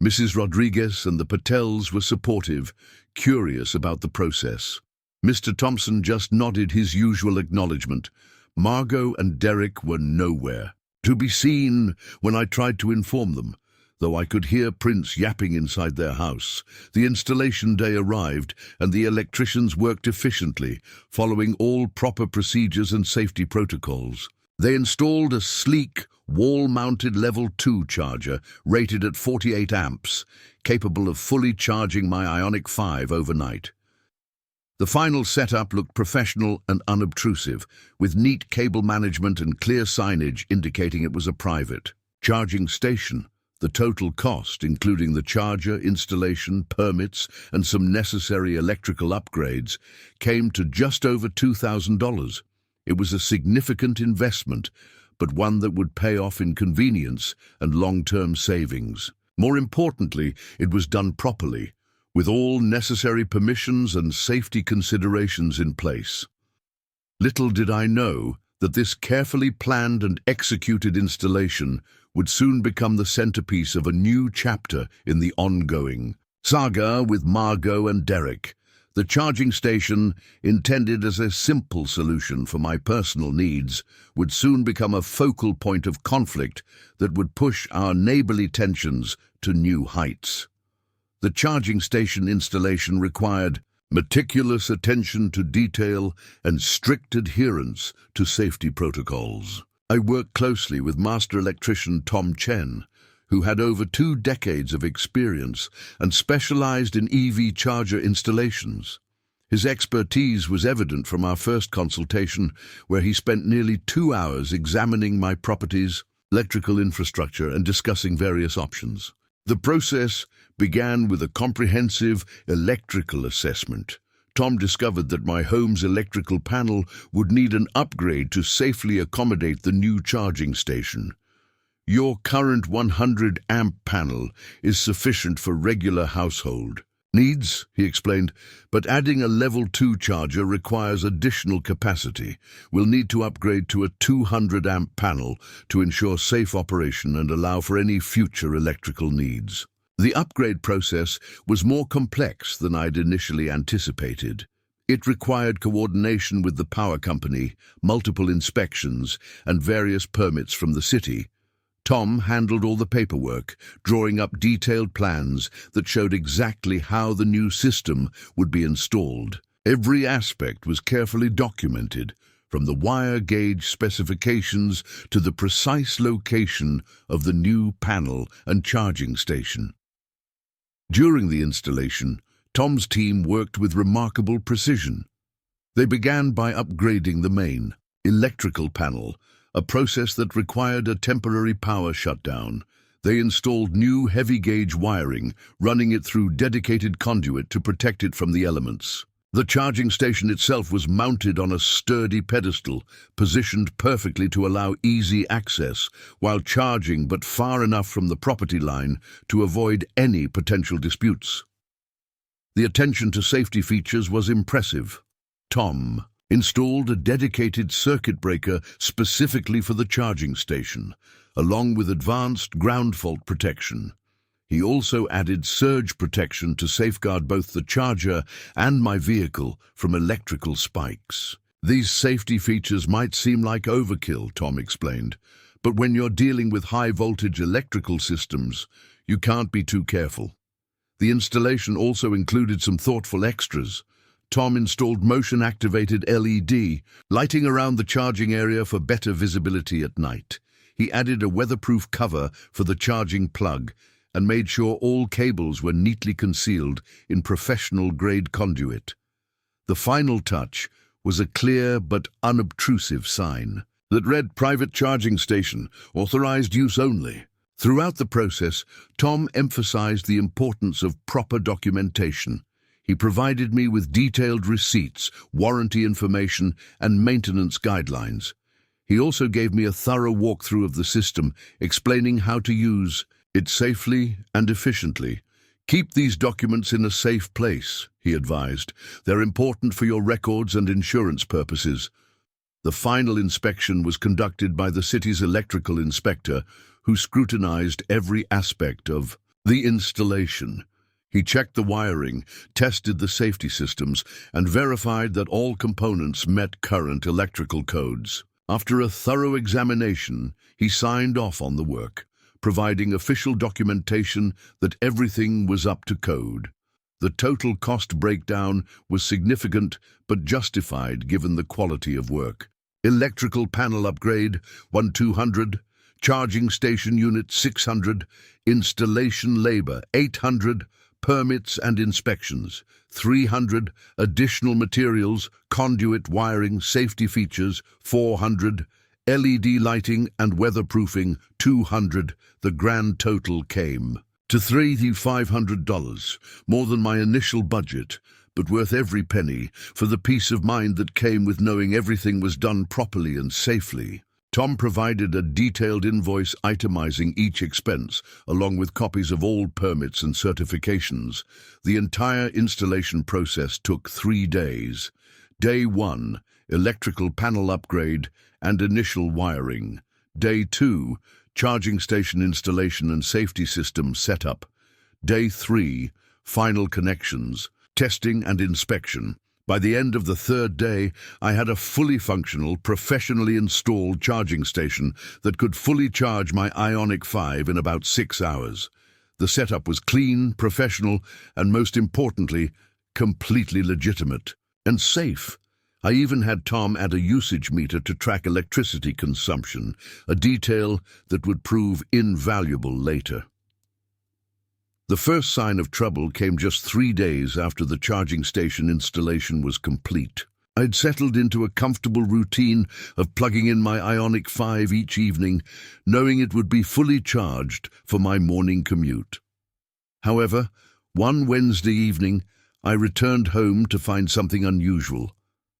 Mrs. Rodriguez and the Patels were supportive, curious about the process. Mr. Thompson just nodded his usual acknowledgement. Margot and Derek were nowhere to be seen when I tried to inform them, though I could hear Prince yapping inside their house. The installation day arrived, and the electricians worked efficiently, following all proper procedures and safety protocols. They installed a sleek, wall-mounted level 2 charger rated at 48 amps, capable of fully charging my Ioniq 5 overnight. The final setup looked professional and unobtrusive, with neat cable management and clear signage indicating it was a private charging station. The total cost, including the charger, installation, permits, and some necessary electrical upgrades, came to just over $2,000. It was a significant investment, but one that would pay off in convenience and long-term savings. More importantly, it was done properly, with all necessary permissions and safety considerations in place. Little did I know that this carefully planned and executed installation would soon become the centerpiece of a new chapter in the ongoing saga with Margot and Derek. The charging station, intended as a simple solution for my personal needs, would soon become a focal point of conflict that would push our neighborly tensions to new heights. The charging station installation required meticulous attention to detail and strict adherence to safety protocols. I worked closely with master electrician Tom Chen, who had over 2 decades of experience and specialized in EV charger installations. His expertise was evident from our first consultation, where he spent nearly 2 hours examining my property's electrical infrastructure and discussing various options. The process began with a comprehensive electrical assessment. Tom discovered that my home's electrical panel would need an upgrade to safely accommodate the new charging station. Your current 100-amp panel is sufficient for regular household needs, he explained, but adding a level 2 charger requires additional capacity. We'll need to upgrade to a 200-amp panel to ensure safe operation and allow for any future electrical needs. The upgrade process was more complex than I'd initially anticipated. It required coordination with the power company, multiple inspections, and various permits from the city. Tom handled all the paperwork, drawing up detailed plans that showed exactly how the new system would be installed. Every aspect was carefully documented, from the wire gauge specifications to the precise location of the new panel and charging station. During the installation, Tom's team worked with remarkable precision. They began by upgrading the main electrical panel, a process that required a temporary power shutdown. They installed new heavy-gauge wiring, running it through dedicated conduit to protect it from the elements. The charging station itself was mounted on a sturdy pedestal, positioned perfectly to allow easy access, while charging but far enough from the property line to avoid any potential disputes. The attention to safety features was impressive. Tom installed a dedicated circuit breaker specifically for the charging station, along with advanced ground fault protection. He also added surge protection to safeguard both the charger and my vehicle from electrical spikes. These safety features might seem like overkill, Tom explained, but when you're dealing with high-voltage electrical systems, you can't be too careful. The installation also included some thoughtful extras. Tom installed motion-activated LED, lighting around the charging area for better visibility at night. He added a weatherproof cover for the charging plug and made sure all cables were neatly concealed in professional-grade conduit. The final touch was a clear but unobtrusive sign that read "Private Charging Station, Authorized Use Only." Throughout the process, Tom emphasized the importance of proper documentation. He provided me with detailed receipts, warranty information, and maintenance guidelines. He also gave me a thorough walkthrough of the system, explaining how to use it safely and efficiently. "Keep these documents in a safe place," he advised. "They're important for your records and insurance purposes." The final inspection was conducted by the city's electrical inspector, who scrutinized every aspect of the installation. He checked the wiring, tested the safety systems, and verified that all components met current electrical codes. After a thorough examination, he signed off on the work, providing official documentation that everything was up to code. The total cost breakdown was significant but justified given the quality of work. Electrical panel upgrade, 1,200, charging station unit 600, installation labor 800, permits and inspections 300, additional materials, conduit wiring, safety features 400, LED lighting and weatherproofing 200. The grand total came to $3,500, more than my initial budget, but worth every penny for the peace of mind that came with knowing everything was done properly and safely. Tom provided a detailed invoice itemizing each expense, along with copies of all permits and certifications. The entire installation process took 3 days. Day 1, electrical panel upgrade and initial wiring. Day 2, charging station installation and safety system setup. Day 3, final connections, testing and inspection. By the end of the 3rd day, I had a fully functional, professionally installed charging station that could fully charge my Ioniq 5 in about 6 hours. The setup was clean, professional, and most importantly, completely legitimate and safe. I even had Tom add a usage meter to track electricity consumption, a detail that would prove invaluable later. The first sign of trouble came just 3 days after the charging station installation was complete. I'd settled into a comfortable routine of plugging in my Ioniq 5 each evening, knowing it would be fully charged for my morning commute. However, one Wednesday evening, I returned home to find something unusual.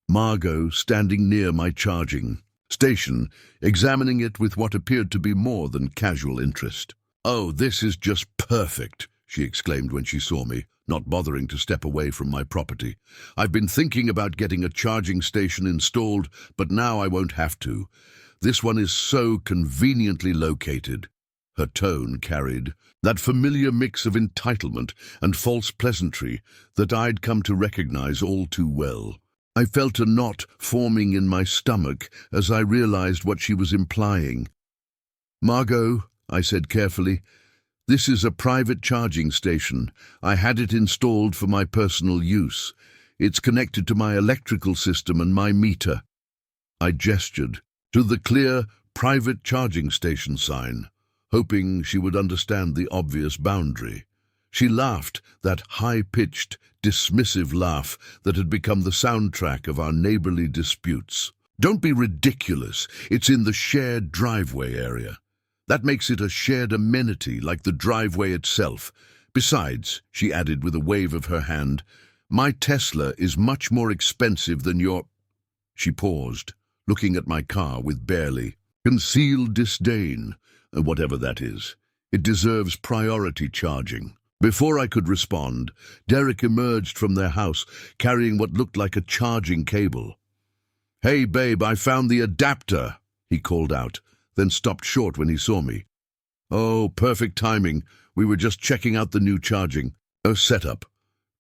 Margot standing near my charging station, examining it with what appeared to be more than casual interest. "Oh, this is just perfect," she exclaimed when she saw me, not bothering to step away from my property. "I've been thinking about getting a charging station installed, but now I won't have to. This one is so conveniently located." Her tone carried that familiar mix of entitlement and false pleasantry that I'd come to recognize all too well. I felt a knot forming in my stomach as I realized what she was implying. "Margot," I said carefully, "this is a private charging station. I had it installed for my personal use. It's connected to my electrical system and my meter." I gestured to the clear private charging station sign, hoping she would understand the obvious boundary. She laughed, that high-pitched, dismissive laugh that had become the soundtrack of our neighborly disputes. "Don't be ridiculous. It's in the shared driveway area. That makes it a shared amenity like the driveway itself. Besides," she added with a wave of her hand, My Tesla is much more expensive than your... She paused, looking at my car with barely concealed disdain, whatever that is. It deserves priority charging. Before I could respond, Derek emerged from their house, carrying what looked like a charging cable. "Hey, babe, I found the adapter," he called out, then stopped short when he saw me. "Oh, perfect timing. We were just checking out the new charging setup.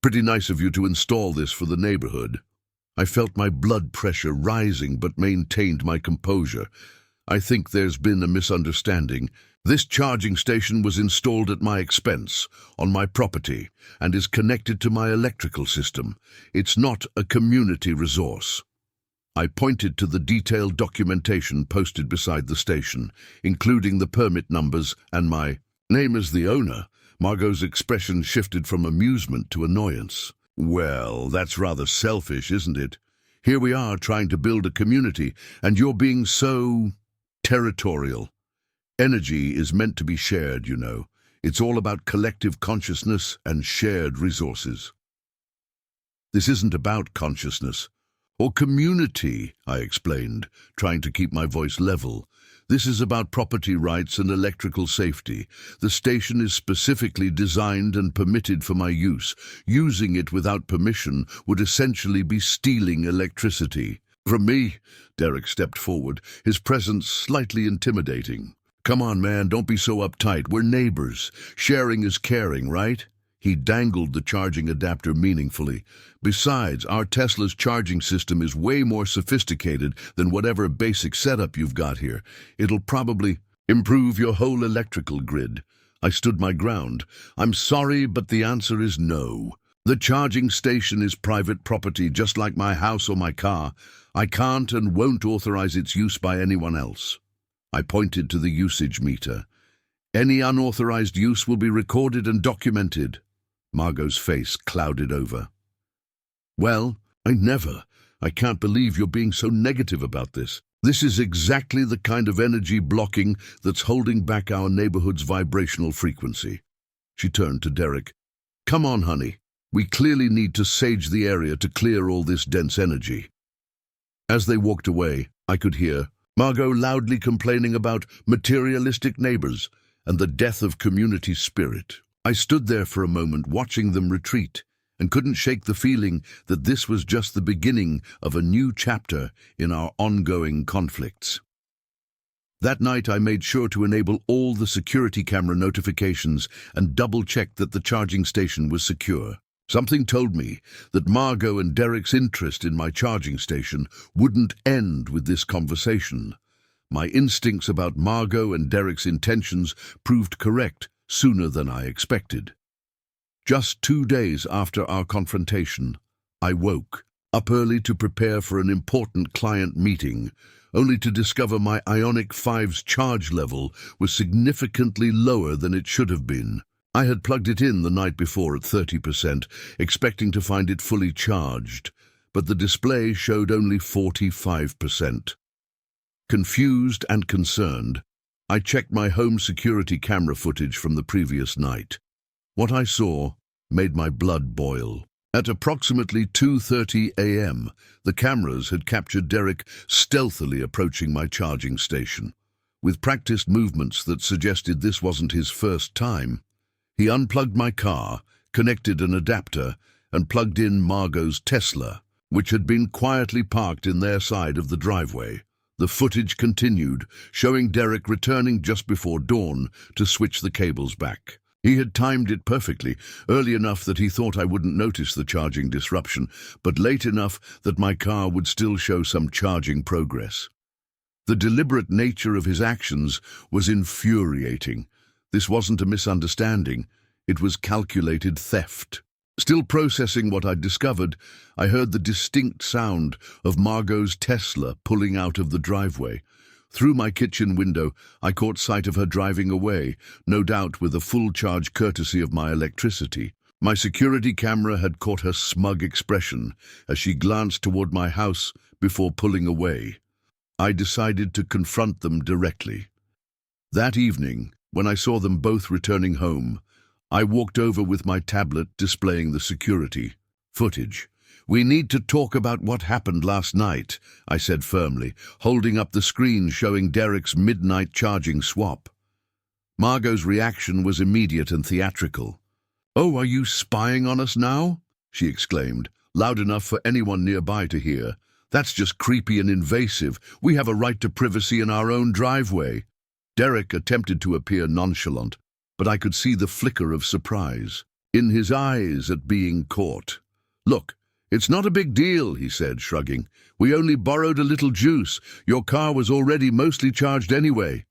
Pretty nice of you to install this for the neighborhood." I felt my blood pressure rising but maintained my composure. "I think there's been a misunderstanding. This charging station was installed at my expense, on my property, and is connected to my electrical system. It's not a community resource." I pointed to the detailed documentation posted beside the station, including the permit numbers and my name as the owner. Margot's expression shifted from amusement to annoyance. "Well, that's rather selfish, isn't it? Here we are trying to build a community, and you're being so territorial. Energy is meant to be shared, you know. It's all about collective consciousness and shared resources." "This isn't about consciousness or community," I explained, trying to keep my voice level. "This is about property rights and electrical safety. The station is specifically designed and permitted for my use. Using it without permission would essentially be stealing electricity from me." Derek stepped forward, his presence slightly intimidating. "Come on, man, don't be so uptight. We're neighbors. Sharing is caring, right?" He dangled the charging adapter meaningfully. "Besides, our Tesla's charging system is way more sophisticated than whatever basic setup you've got here. It'll probably improve your whole electrical grid." I stood my ground. "I'm sorry, but the answer is no. The charging station is private property, just like my house or my car. I can't and won't authorize its use by anyone else." I pointed to the usage meter. "Any unauthorized use will be recorded and documented." Margot's face clouded over. "Well, I can't believe you're being so negative about this. This is exactly the kind of energy blocking that's holding back our neighborhood's vibrational frequency." She turned to Derek. "Come on, honey. We clearly need to sage the area to clear all this dense energy." As they walked away, I could hear Margot loudly complaining about materialistic neighbors and the death of community spirit. I stood there for a moment watching them retreat and couldn't shake the feeling that this was just the beginning of a new chapter in our ongoing conflicts. That night I made sure to enable all the security camera notifications and double-check that the charging station was secure. Something told me that Margot and Derek's interest in my charging station wouldn't end with this conversation. My instincts about Margot and Derek's intentions proved correct sooner than I expected. Just 2 days after our confrontation, I woke up early to prepare for an important client meeting, only to discover my Ioniq 5's charge level was significantly lower than it should have been. I had plugged it in the night before at 30%, expecting to find it fully charged, but the display showed only 45%. Confused and concerned, I checked my home security camera footage from the previous night. What I saw made my blood boil. At approximately 2:30 a.m., the cameras had captured Derek stealthily approaching my charging station. With practiced movements that suggested this wasn't his first time, he unplugged my car, connected an adapter, and plugged in Margot's Tesla, which had been quietly parked in their side of the driveway. The footage continued, showing Derek returning just before dawn to switch the cables back. He had timed it perfectly, early enough that he thought I wouldn't notice the charging disruption, but late enough that my car would still show some charging progress. The deliberate nature of his actions was infuriating. This wasn't a misunderstanding, it was calculated theft. Still processing what I'd discovered, I heard the distinct sound of Margot's Tesla pulling out of the driveway. Through my kitchen window, I caught sight of her driving away, no doubt with a full charge courtesy of my electricity. My security camera had caught her smug expression as she glanced toward my house before pulling away. I decided to confront them directly. That evening, when I saw them both returning home, I walked over with my tablet displaying the security. Footage. We need to talk about what happened last night, I said firmly, holding up the screen showing Derek's midnight charging swap. Margot's reaction was immediate and theatrical. "Oh, are you spying on us now?" she exclaimed, loud enough for anyone nearby to hear. "That's just creepy and invasive. We have a right to privacy in our own driveway." Derek attempted to appear nonchalant, but I could see the flicker of surprise in his eyes at being caught. "Look, it's not a big deal," he said, shrugging. "We only borrowed a little juice. Your car was already mostly charged anyway."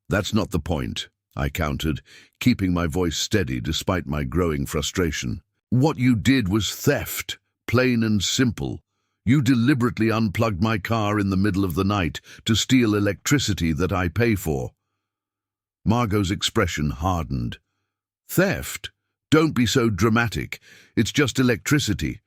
"That's not the point," I countered, keeping my voice steady despite my growing frustration. "What you did was theft, plain and simple. You deliberately unplugged my car in the middle of the night to steal electricity that I pay for." Margot's expression hardened. "Theft? Don't be so dramatic. It's just electricity.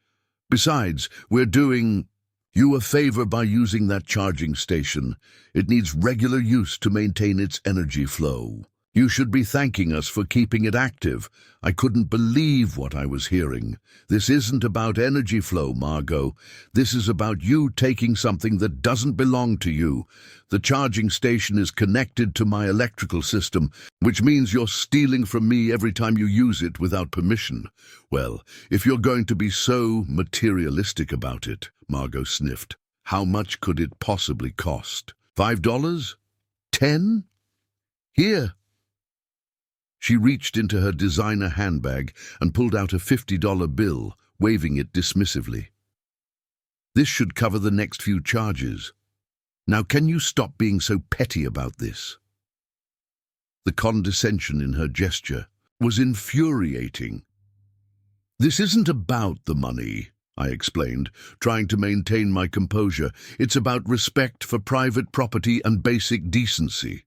Besides, we're doing you a favor by using that charging station. It needs regular use to maintain its energy flow. You should be thanking us for keeping it active." I couldn't believe what I was hearing. "This isn't about energy flow, Margot. This is about you taking something that doesn't belong to you. The charging station is connected to my electrical system, which means you're stealing from me every time you use it without permission." "Well, if you're going to be so materialistic about it," Margot sniffed, "how much could it possibly cost? $5? 10? Here." She reached into her designer handbag and pulled out a $50 bill, waving it dismissively. "This should cover the next few charges. Now can you stop being so petty about this?" The condescension in her gesture was infuriating. "This isn't about the money," I explained, trying to maintain my composure. "It's about respect for private property and basic decency.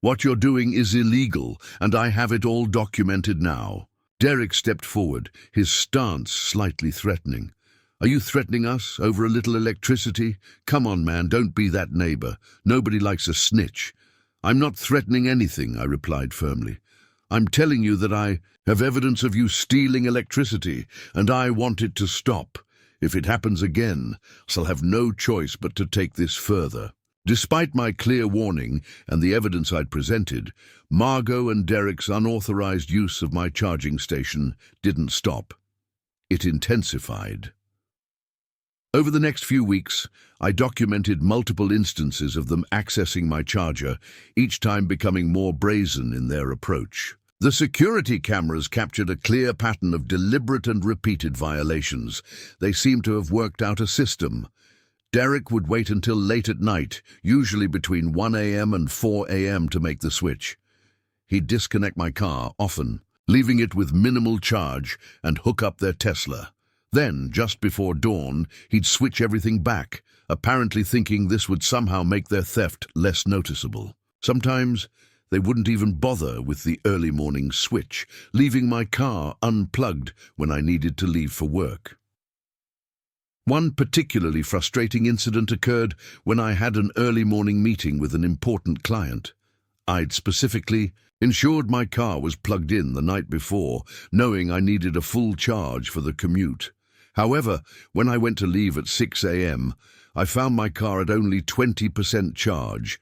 What you're doing is illegal, and I have it all documented now." Derek stepped forward, his stance slightly threatening. "Are you threatening us over a little electricity? Come on, man, don't be that neighbor. Nobody likes a snitch." "I'm not threatening anything," I replied firmly. "I'm telling you that I have evidence of you stealing electricity, and I want it to stop. If it happens again, I'll have no choice but to take this further." Despite my clear warning and the evidence I'd presented, Margot and Derek's unauthorized use of my charging station didn't stop. It intensified. Over the next few weeks, I documented multiple instances of them accessing my charger, each time becoming more brazen in their approach. The security cameras captured a clear pattern of deliberate and repeated violations. They seemed to have worked out a system. Derek would wait until late at night, usually between 1 a.m. and 4 a.m. to make the switch. He'd disconnect my car, often, leaving it with minimal charge, and hook up their Tesla. Then, just before dawn, he'd switch everything back, apparently thinking this would somehow make their theft less noticeable. Sometimes, they wouldn't even bother with the early morning switch, leaving my car unplugged when I needed to leave for work. One particularly frustrating incident occurred when I had an early morning meeting with an important client. I'd specifically ensured my car was plugged in the night before, knowing I needed a full charge for the commute. However, when I went to leave at 6 a.m., I found my car at only 20% charge,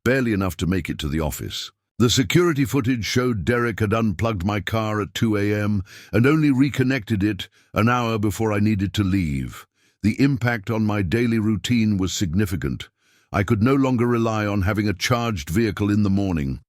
barely enough to make it to the office. The security footage showed Derek had unplugged my car at 2 a.m. and only reconnected it an hour before I needed to leave. The impact on my daily routine was significant. I could no longer rely on having a charged vehicle in the morning.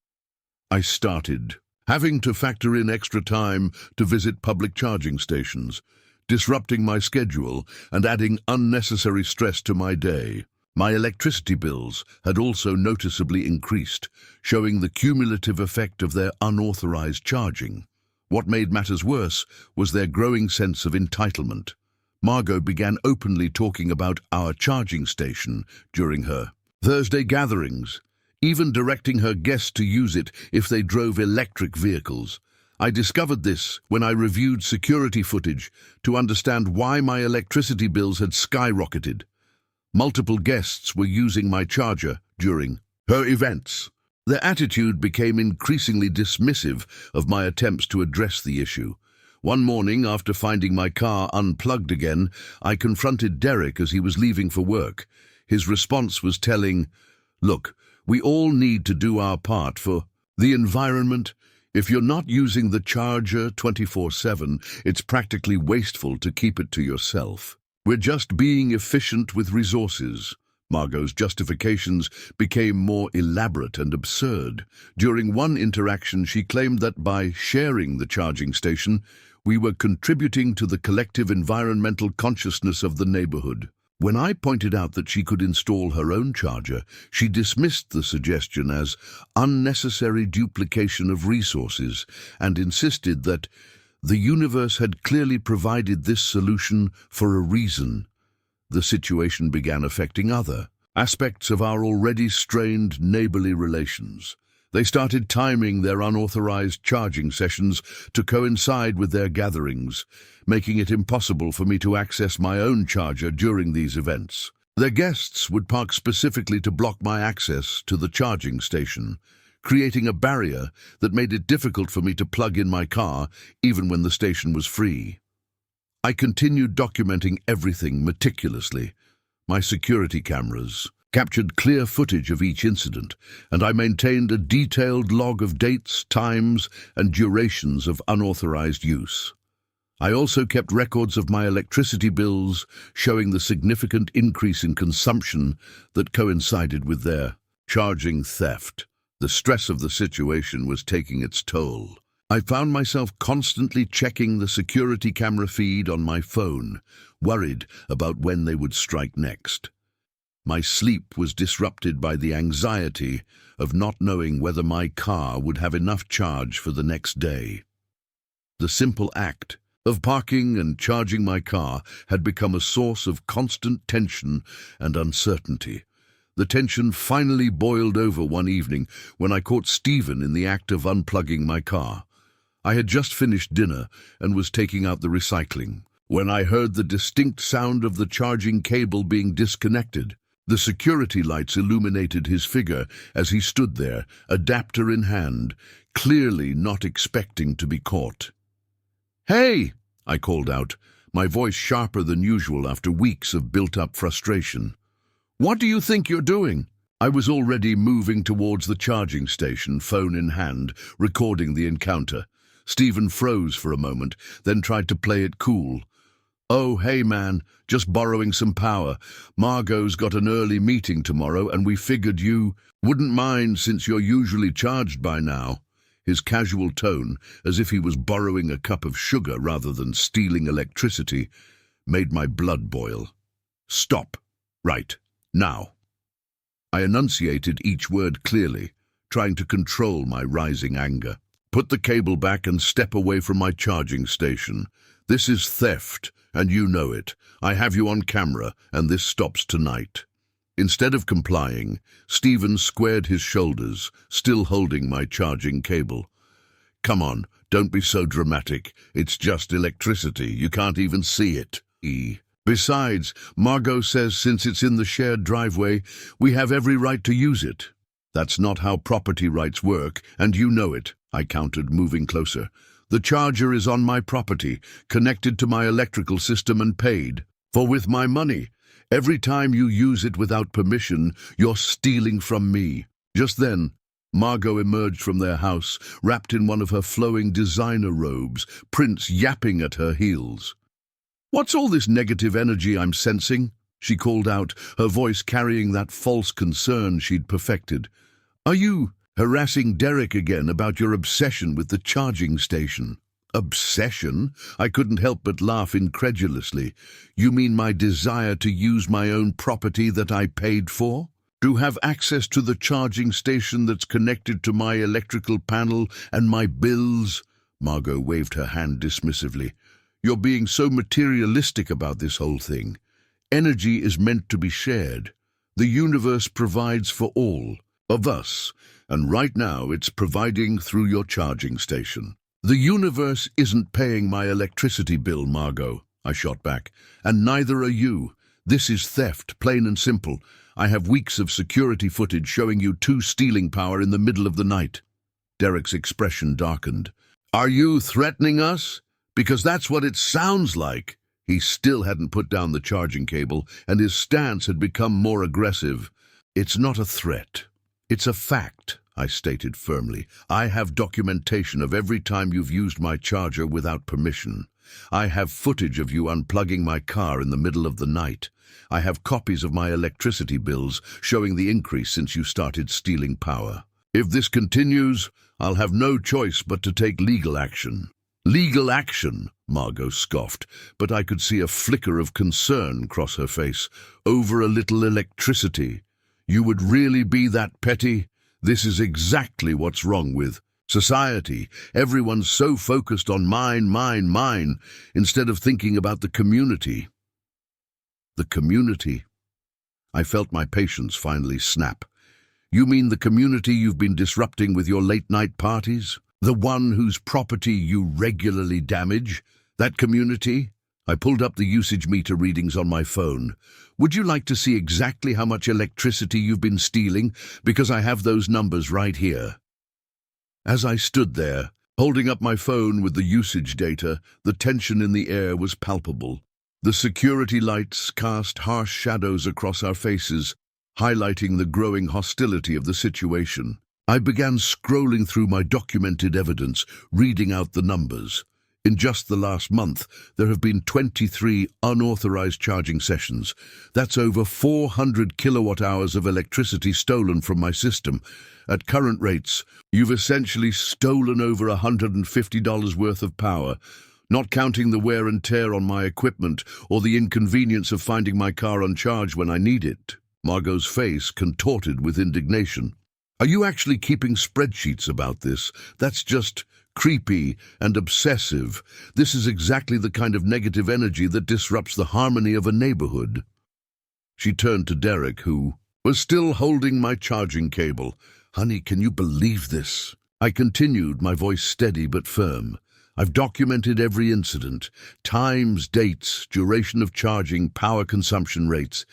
I started having to factor in extra time to visit public charging stations, disrupting my schedule and adding unnecessary stress to my day. My electricity bills had also noticeably increased, showing the cumulative effect of their unauthorized charging. What made matters worse was their growing sense of entitlement. Margot began openly talking about our charging station during her Thursday gatherings, even directing her guests to use it if they drove electric vehicles. I discovered this when I reviewed security footage to understand why my electricity bills had skyrocketed. Multiple guests were using my charger during her events. Their attitude became increasingly dismissive of my attempts to address the issue. One morning, after finding my car unplugged again, I confronted Derek as he was leaving for work. His response was telling, "Look, we all need to do our part for the environment. If you're not using the charger 24/7, it's practically wasteful to keep it to yourself. We're just being efficient with resources." Margot's justifications became more elaborate and absurd. During one interaction, she claimed that by sharing the charging station, we were contributing to the collective environmental consciousness of the neighborhood. When I pointed out that she could install her own charger, she dismissed the suggestion as unnecessary duplication of resources and insisted that the universe had clearly provided this solution for a reason. The situation began affecting other aspects of our already strained neighborly relations. They started timing their unauthorized charging sessions to coincide with their gatherings, making it impossible for me to access my own charger during these events. Their guests would park specifically to block my access to the charging station, creating a barrier that made it difficult for me to plug in my car even when the station was free. I continued documenting everything meticulously. My security cameras captured clear footage of each incident, and I maintained a detailed log of dates, times, and durations of unauthorized use. I also kept records of my electricity bills, showing the significant increase in consumption that coincided with their charging theft. The stress of the situation was taking its toll. I found myself constantly checking the security camera feed on my phone, worried about when they would strike next. My sleep was disrupted by the anxiety of not knowing whether my car would have enough charge for the next day. The simple act of parking and charging my car had become a source of constant tension and uncertainty. The tension finally boiled over one evening when I caught Stephen in the act of unplugging my car. I had just finished dinner and was taking out the recycling when I heard the distinct sound of the charging cable being disconnected. The security lights illuminated his figure as he stood there, adapter in hand, clearly not expecting to be caught. "Hey!" I called out, my voice sharper than usual after weeks of built-up frustration. "What do you think you're doing?" I was already moving towards the charging station, phone in hand, recording the encounter. Stephen froze for a moment, then tried to play it cool. "Oh, hey man, just borrowing some power. Margot's got an early meeting tomorrow and we figured you wouldn't mind since you're usually charged by now." His casual tone, as if he was borrowing a cup of sugar rather than stealing electricity, made my blood boil. "Stop. Right. Now." I enunciated each word clearly, trying to control my rising anger. "Put the cable back and step away from my charging station. This is theft, and you know it. I have you on camera, and this stops tonight." Instead of complying, Stephen squared his shoulders, still holding my charging cable. "Come on, don't be so dramatic. It's just electricity. You can't even see it. Besides, Margot says since it's in the shared driveway, we have every right to use it." "That's not how property rights work, and you know it," I countered, moving closer. "The charger is on my property, connected to my electrical system and paid for with my money. Every time you use it without permission, you're stealing from me." Just then, Margot emerged from their house, wrapped in one of her flowing designer robes, Prince yapping at her heels. "What's all this negative energy I'm sensing?" she called out, her voice carrying that false concern she'd perfected. "Are you harassing Derek again about your obsession with the charging station?" "Obsession?" I couldn't help but laugh incredulously. "You mean my desire to use my own property that I paid for? To have access to the charging station that's connected to my electrical panel and my bills?" Margot waved her hand dismissively. "You're being so materialistic about this whole thing. Energy is meant to be shared. The universe provides for all of us, and right now it's providing through your charging station." "The universe isn't paying my electricity bill, Margot," I shot back, "and neither are you. This is theft, plain and simple. I have weeks of security footage showing you two stealing power in the middle of the night." Derek's expression darkened. "Are you threatening us?" Because that's what it sounds like. He still hadn't put down the charging cable, and his stance had become more aggressive. It's not a threat. It's a fact, I stated firmly. I have documentation of every time you've used my charger without permission. I have footage of you unplugging my car in the middle of the night. I have copies of my electricity bills showing the increase since you started stealing power. If this continues, I'll have no choice but to take legal action. Legal action, Margot scoffed, but I could see a flicker of concern cross her face. Over a little electricity. You would really be that petty? This is exactly what's wrong with society. Everyone's so focused on mine, instead of thinking about the community. The community. I felt my patience finally snap. You mean the community you've been disrupting with your late-night parties? The one whose property you regularly damage? That community? I pulled up the usage meter readings on my phone. Would you like to see exactly how much electricity you've been stealing? Because I have those numbers right here. As I stood there, holding up my phone with the usage data, the tension in the air was palpable. The security lights cast harsh shadows across our faces, highlighting the growing hostility of the situation. I began scrolling through my documented evidence, reading out the numbers. In just the last month, there have been 23 unauthorized charging sessions. That's over 400 kilowatt-hours of electricity stolen from my system. At current rates, you've essentially stolen over $150 worth of power, not counting the wear and tear on my equipment or the inconvenience of finding my car uncharged when I need it. Margot's face contorted with indignation. Are you actually keeping spreadsheets about this? That's just creepy and obsessive. This is exactly the kind of negative energy that disrupts the harmony of a neighborhood. She turned to Derek, who was still holding my charging cable. Honey, can you believe this? I continued, my voice steady but firm. I've documented every incident. Times, dates, duration of charging, power consumption rates.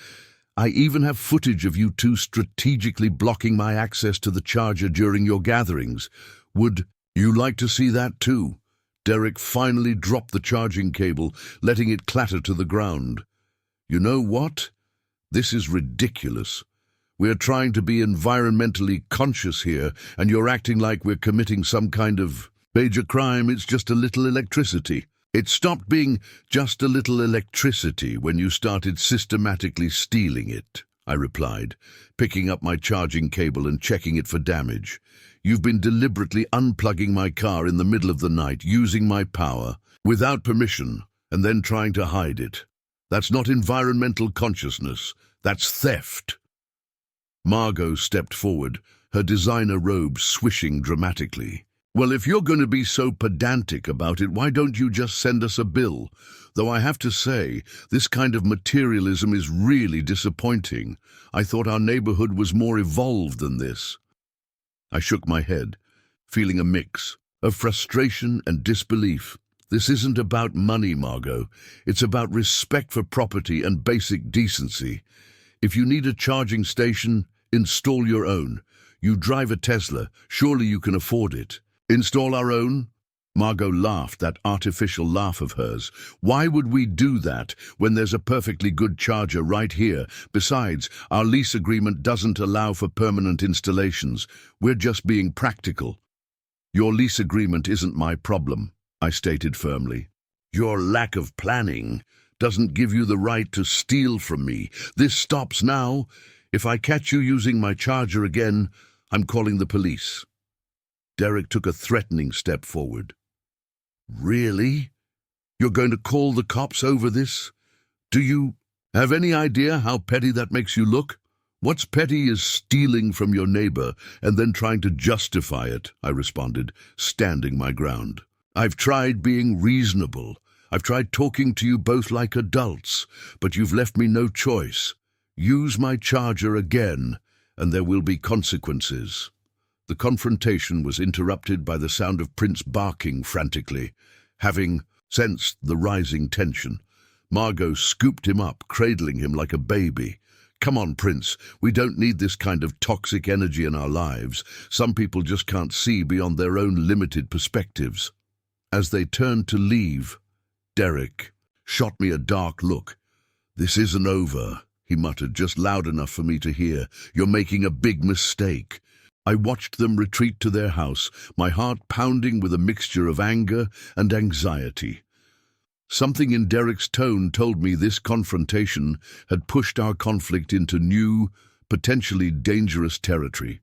I even have footage of you two strategically blocking my access to the charger during your gatherings. Would you like to see that too? Derek finally dropped the charging cable, letting it clatter to the ground. You know what? This is ridiculous. We're trying to be environmentally conscious here, and you're acting like we're committing some kind of major crime. It's just a little electricity. It stopped being just a little electricity when you started systematically stealing it, I replied, picking up my charging cable and checking it for damage. You've been deliberately unplugging my car in the middle of the night, using my power, without permission, and then trying to hide it. That's not environmental consciousness. That's theft. Margot stepped forward, her designer robe swishing dramatically. Well, if you're going to be so pedantic about it, why don't you just send us a bill? Though I have to say, this kind of materialism is really disappointing. I thought our neighborhood was more evolved than this. I shook my head, feeling a mix of frustration and disbelief. This isn't about money, Margot. It's about respect for property and basic decency. If you need a charging station, install your own. You drive a Tesla, surely you can afford it. Install our own? Margot laughed, that artificial laugh of hers. Why would we do that when there's a perfectly good charger right here? Besides, our lease agreement doesn't allow for permanent installations. We're just being practical. Your lease agreement isn't my problem, I stated firmly. Your lack of planning doesn't give you the right to steal from me. This stops now. If I catch you using my charger again, I'm calling the police. Derek took a threatening step forward. Really? You're going to call the cops over this? Do you have any idea how petty that makes you look? What's petty is stealing from your neighbor and then trying to justify it, I responded, standing my ground. I've tried being reasonable. I've tried talking to you both like adults, but you've left me no choice. Use my charger again, and there will be consequences. The confrontation was interrupted by the sound of Prince barking frantically. Having sensed the rising tension, Margot scooped him up, cradling him like a baby. Come on, Prince, we don't need this kind of toxic energy in our lives. Some people just can't see beyond their own limited perspectives. As they turned to leave, Derek shot me a dark look. "This isn't over," he muttered, just loud enough for me to hear. "You're making a big mistake." I watched them retreat to their house, my heart pounding with a mixture of anger and anxiety. Something in Derek's tone told me this confrontation had pushed our conflict into new, potentially dangerous territory.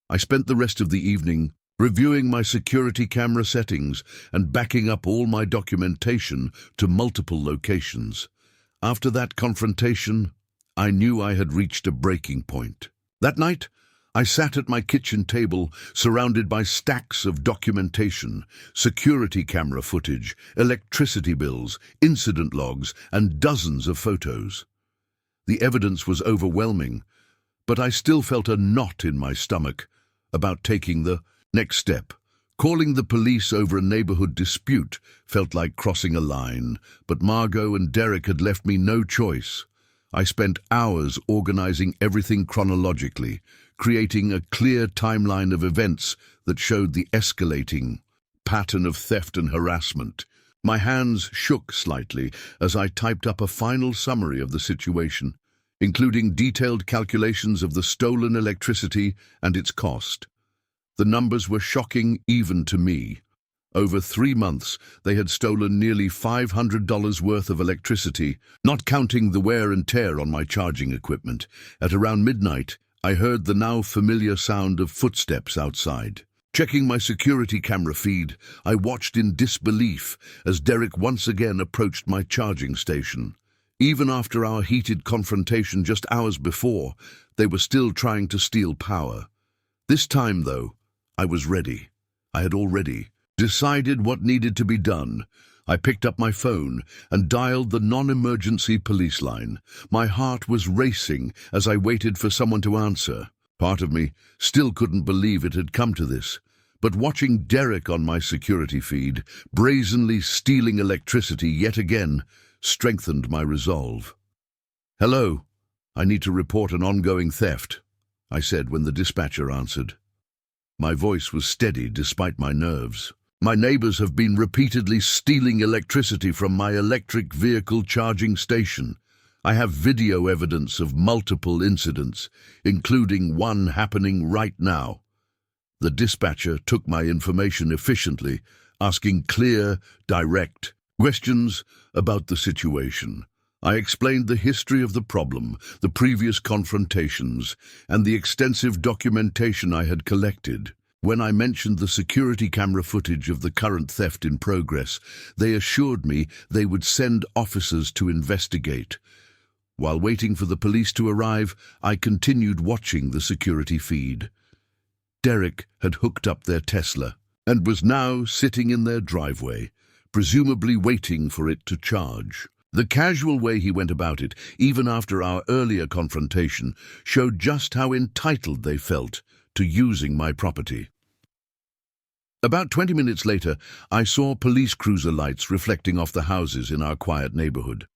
I spent the rest of the evening reviewing my security camera settings and backing up all my documentation to multiple locations. After that confrontation, I knew I had reached a breaking point. That night, I sat at my kitchen table, surrounded by stacks of documentation, security camera footage, electricity bills, incident logs, and dozens of photos. The evidence was overwhelming, but I still felt a knot in my stomach about taking the next step. Calling the police over a neighborhood dispute felt like crossing a line, but Margot and Derek had left me no choice. I spent hours organizing everything chronologically, creating a clear timeline of events that showed the escalating pattern of theft and harassment. My hands shook slightly as I typed up a final summary of the situation, including detailed calculations of the stolen electricity and its cost. The numbers were shocking even to me. Over 3 months, they had stolen nearly $500 worth of electricity, not counting the wear and tear on my charging equipment. At around midnight, I heard the now familiar sound of footsteps outside. Checking my security camera feed, I watched in disbelief as Derek once again approached my charging station. Even after our heated confrontation just hours before, they were still trying to steal power. This time, though, I was ready. I had already decided what needed to be done. I picked up my phone and dialed the non-emergency police line. My heart was racing as I waited for someone to answer. Part of me still couldn't believe it had come to this. But watching Derek on my security feed, brazenly stealing electricity yet again, strengthened my resolve. "Hello, I need to report an ongoing theft," I said when the dispatcher answered. My voice was steady despite my nerves. "My neighbors have been repeatedly stealing electricity from my electric vehicle charging station. I have video evidence of multiple incidents, including one happening right now." The dispatcher took my information efficiently, asking clear, direct questions about the situation. I explained the history of the problem, the previous confrontations, and the extensive documentation I had collected. When I mentioned the security camera footage of the current theft in progress, they assured me they would send officers to investigate. While waiting for the police to arrive, I continued watching the security feed. Derek had hooked up their Tesla and was now sitting in their driveway, presumably waiting for it to charge. The casual way he went about it, even after our earlier confrontation, showed just how entitled they felt to using my property. About 20 minutes later, I saw police cruiser lights reflecting off the houses in our quiet neighborhood.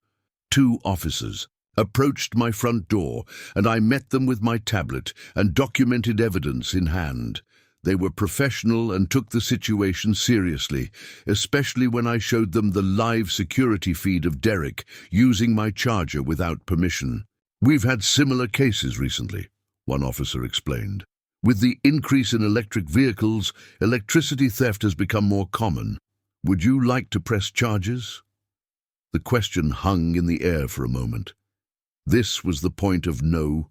2 officers approached my front door, and I met them with my tablet and documented evidence in hand. They were professional and took the situation seriously, especially when I showed them the live security feed of Derek using my charger without permission. "We've had similar cases recently," one officer explained. "With the increase in electric vehicles, electricity theft has become more common. Would you like to press charges?" The question hung in the air for a moment. This was the point of no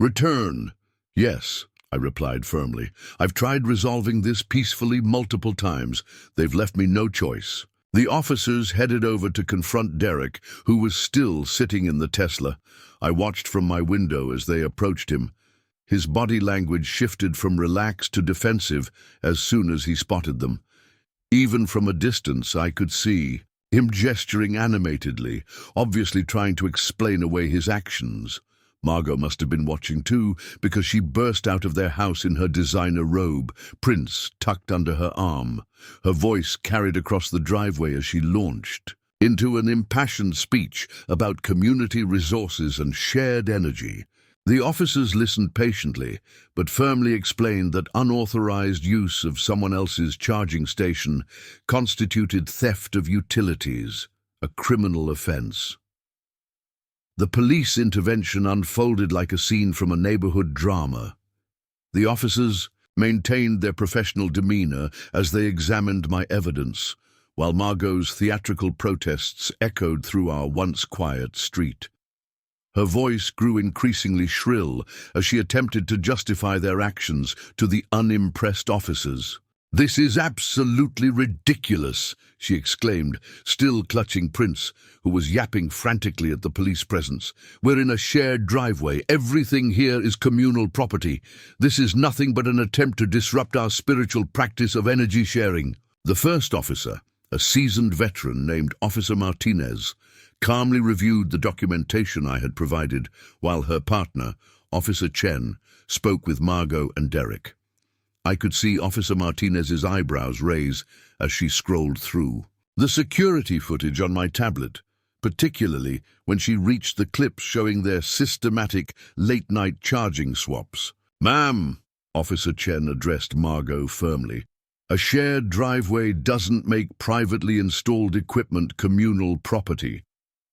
return. "Yes," I replied firmly. "I've tried resolving this peacefully multiple times. They've left me no choice." The officers headed over to confront Derek, who was still sitting in the Tesla. I watched from my window as they approached him. His body language shifted from relaxed to defensive as soon as he spotted them. Even from a distance, I could see him gesturing animatedly, obviously trying to explain away his actions. Margot must have been watching too, because she burst out of their house in her designer robe, Prince tucked under her arm. Her voice carried across the driveway as she launched into an impassioned speech about community resources and shared energy. The officers listened patiently, but firmly explained that unauthorized use of someone else's charging station constituted theft of utilities, a criminal offense. The police intervention unfolded like a scene from a neighborhood drama. The officers maintained their professional demeanor as they examined my evidence, while Margot's theatrical protests echoed through our once quiet street. Her voice grew increasingly shrill as she attempted to justify their actions to the unimpressed officers. "This is absolutely ridiculous," she exclaimed, still clutching Prince, who was yapping frantically at the police presence. "We're in a shared driveway. Everything here is communal property. This is nothing but an attempt to disrupt our spiritual practice of energy sharing." The first officer, a seasoned veteran named Officer Martinez, calmly reviewed the documentation I had provided, while her partner, Officer Chen, spoke with Margot and Derek. I could see Officer Martinez's eyebrows raise as she scrolled through the security footage on my tablet, particularly when she reached the clips showing their systematic late-night charging swaps. "Ma'am," Officer Chen addressed Margot firmly, "a shared driveway doesn't make privately installed equipment communal property.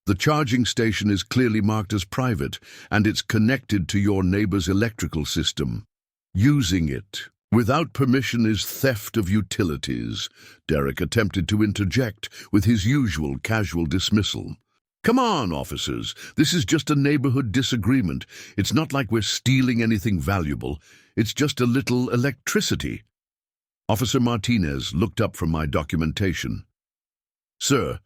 The charging station is clearly marked as private, and it's connected to your neighbor's electrical system. Using it without permission is theft of utilities." Derek attempted to interject with his usual casual dismissal. "Come on, officers. This is just a neighborhood disagreement. It's not like we're stealing anything valuable. It's just a little electricity." Officer Martinez looked up from my documentation. "Sir,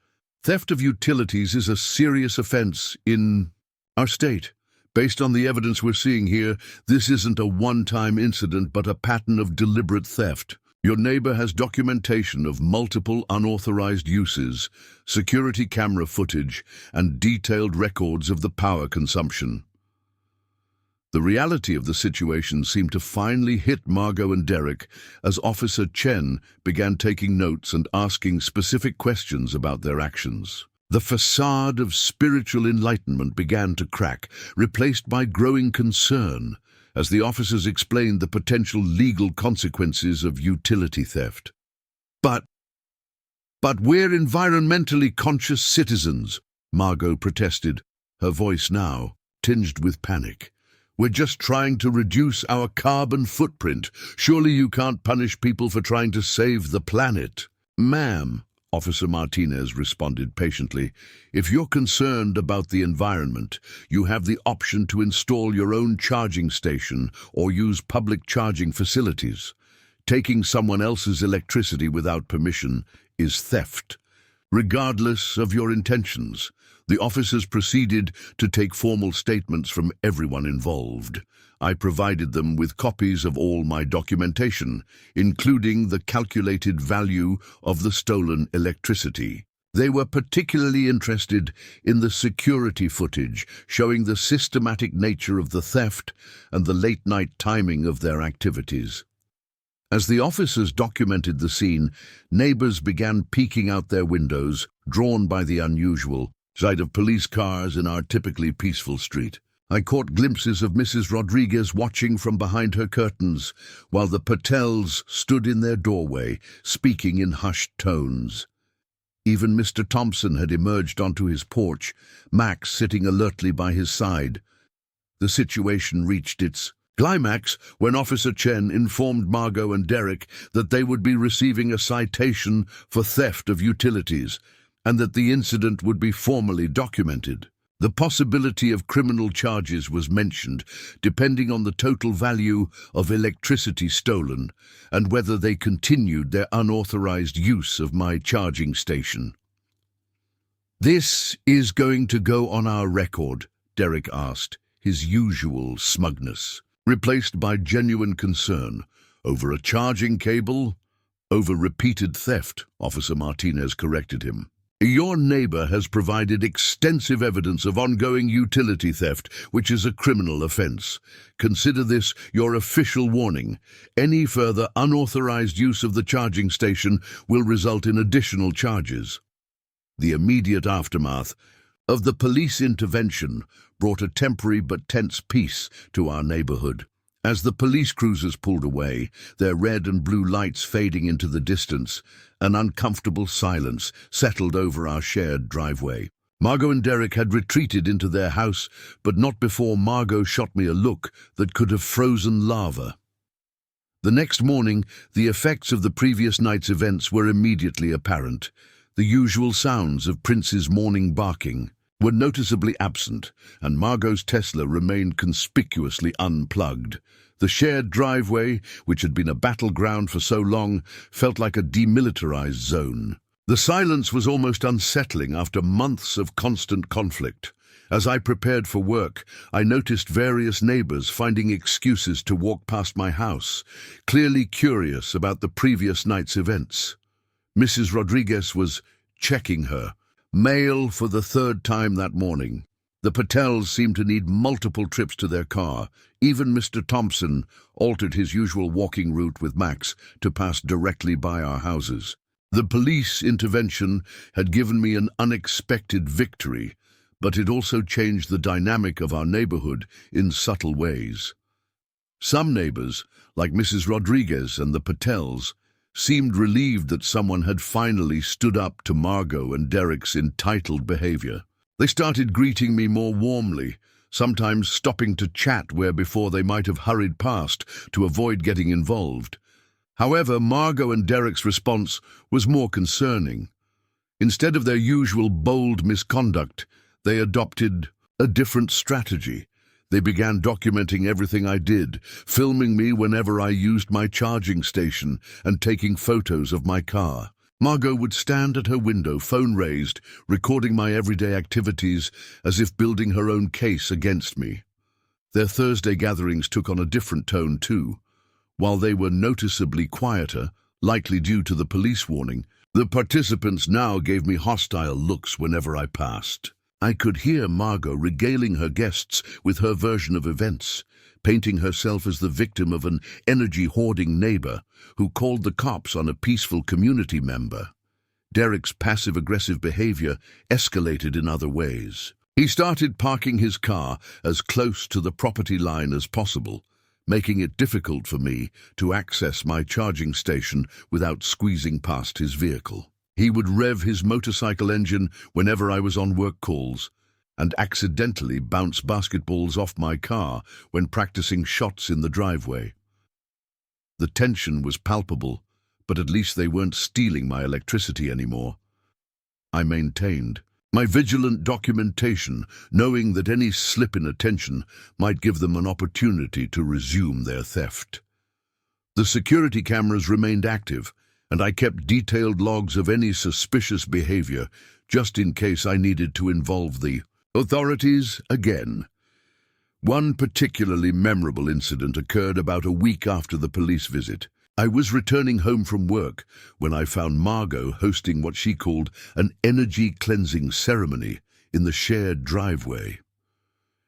theft of utilities is a serious offense in our state. Based on the evidence we're seeing here, this isn't a one-time incident but a pattern of deliberate theft. Your neighbor has documentation of multiple unauthorized uses, security camera footage, and detailed records of the power consumption." The reality of the situation seemed to finally hit Margot and Derek as Officer Chen began taking notes and asking specific questions about their actions. The facade of spiritual enlightenment began to crack, replaced by growing concern, as the officers explained the potential legal consequences of utility theft. But we're environmentally conscious citizens," Margot protested, her voice now tinged with panic. "We're just trying to reduce our carbon footprint. Surely you can't punish people for trying to save the planet." "Ma'am," Officer Martinez responded patiently, "if you're concerned about the environment, you have the option to install your own charging station or use public charging facilities. Taking someone else's electricity without permission is theft. Regardless of your intentions, the officers proceeded to take formal statements from everyone involved. I provided them with copies of all my documentation, including the calculated value of the stolen electricity. They were particularly interested in the security footage, showing the systematic nature of the theft and the late-night timing of their activities. As the officers documented the scene, neighbors began peeking out their windows, drawn by the unusual sight of police cars in our typically peaceful street. I caught glimpses of Mrs. Rodriguez watching from behind her curtains, while the Patels stood in their doorway, speaking in hushed tones. Even Mr. Thompson had emerged onto his porch, Max sitting alertly by his side. The situation reached its climax when Officer Chen informed Margot and Derek that they would be receiving a citation for theft of utilities, and that the incident would be formally documented. The possibility of criminal charges was mentioned, depending on the total value of electricity stolen and whether they continued their unauthorized use of my charging station. "This is going to go on our record?" Derek asked, his usual smugness replaced by genuine concern. "Over a charging cable?" "Over repeated theft," Officer Martinez corrected him. "Your neighbor has provided extensive evidence of ongoing utility theft, which is a criminal offense. Consider this your official warning. Any further unauthorized use of the charging station will result in additional charges." The immediate aftermath of the police intervention brought a temporary but tense peace to our neighborhood. As the police cruisers pulled away, their red and blue lights fading into the distance, an uncomfortable silence settled over our shared driveway. Margot and Derek had retreated into their house, but not before Margot shot me a look that could have frozen lava. The next morning, the effects of the previous night's events were immediately apparent. The usual sounds of Prince's morning barking were noticeably absent, and Margot's Tesla remained conspicuously unplugged. The shared driveway, which had been a battleground for so long, felt like a demilitarized zone. The silence was almost unsettling after months of constant conflict. As I prepared for work, I noticed various neighbors finding excuses to walk past my house, clearly curious about the previous night's events. Mrs. Rodriguez was checking her mail for the third time that morning. The Patels seemed to need multiple trips to their car. Even Mr. Thompson altered his usual walking route with Max to pass directly by our houses. The police intervention had given me an unexpected victory, but it also changed the dynamic of our neighborhood in subtle ways. Some neighbors, like Mrs. Rodriguez and the Patels, seemed relieved that someone had finally stood up to Margot and Derek's entitled behavior. They started greeting me more warmly, sometimes stopping to chat where before they might have hurried past to avoid getting involved. However, Margot and Derek's response was more concerning. Instead of their usual bold misconduct, they adopted a different strategy. They began documenting everything I did, filming me whenever I used my charging station and taking photos of my car. Margot would stand at her window, phone raised, recording my everyday activities as if building her own case against me. Their Thursday gatherings took on a different tone too. While they were noticeably quieter, likely due to the police warning, the participants now gave me hostile looks whenever I passed. I could hear Margot regaling her guests with her version of events, painting herself as the victim of an energy-hoarding neighbor who called the cops on a peaceful community member. Derek's passive-aggressive behavior escalated in other ways. He started parking his car as close to the property line as possible, making it difficult for me to access my charging station without squeezing past his vehicle. He would rev his motorcycle engine whenever I was on work calls, and accidentally bounce basketballs off my car when practicing shots in the driveway. The tension was palpable, but at least they weren't stealing my electricity anymore. I maintained my vigilant documentation, knowing that any slip in attention might give them an opportunity to resume their theft. The security cameras remained active, and I kept detailed logs of any suspicious behavior, just in case I needed to involve the authorities again. One particularly memorable incident occurred about a week after the police visit. I was returning home from work when I found Margot hosting what she called an energy cleansing ceremony in the shared driveway.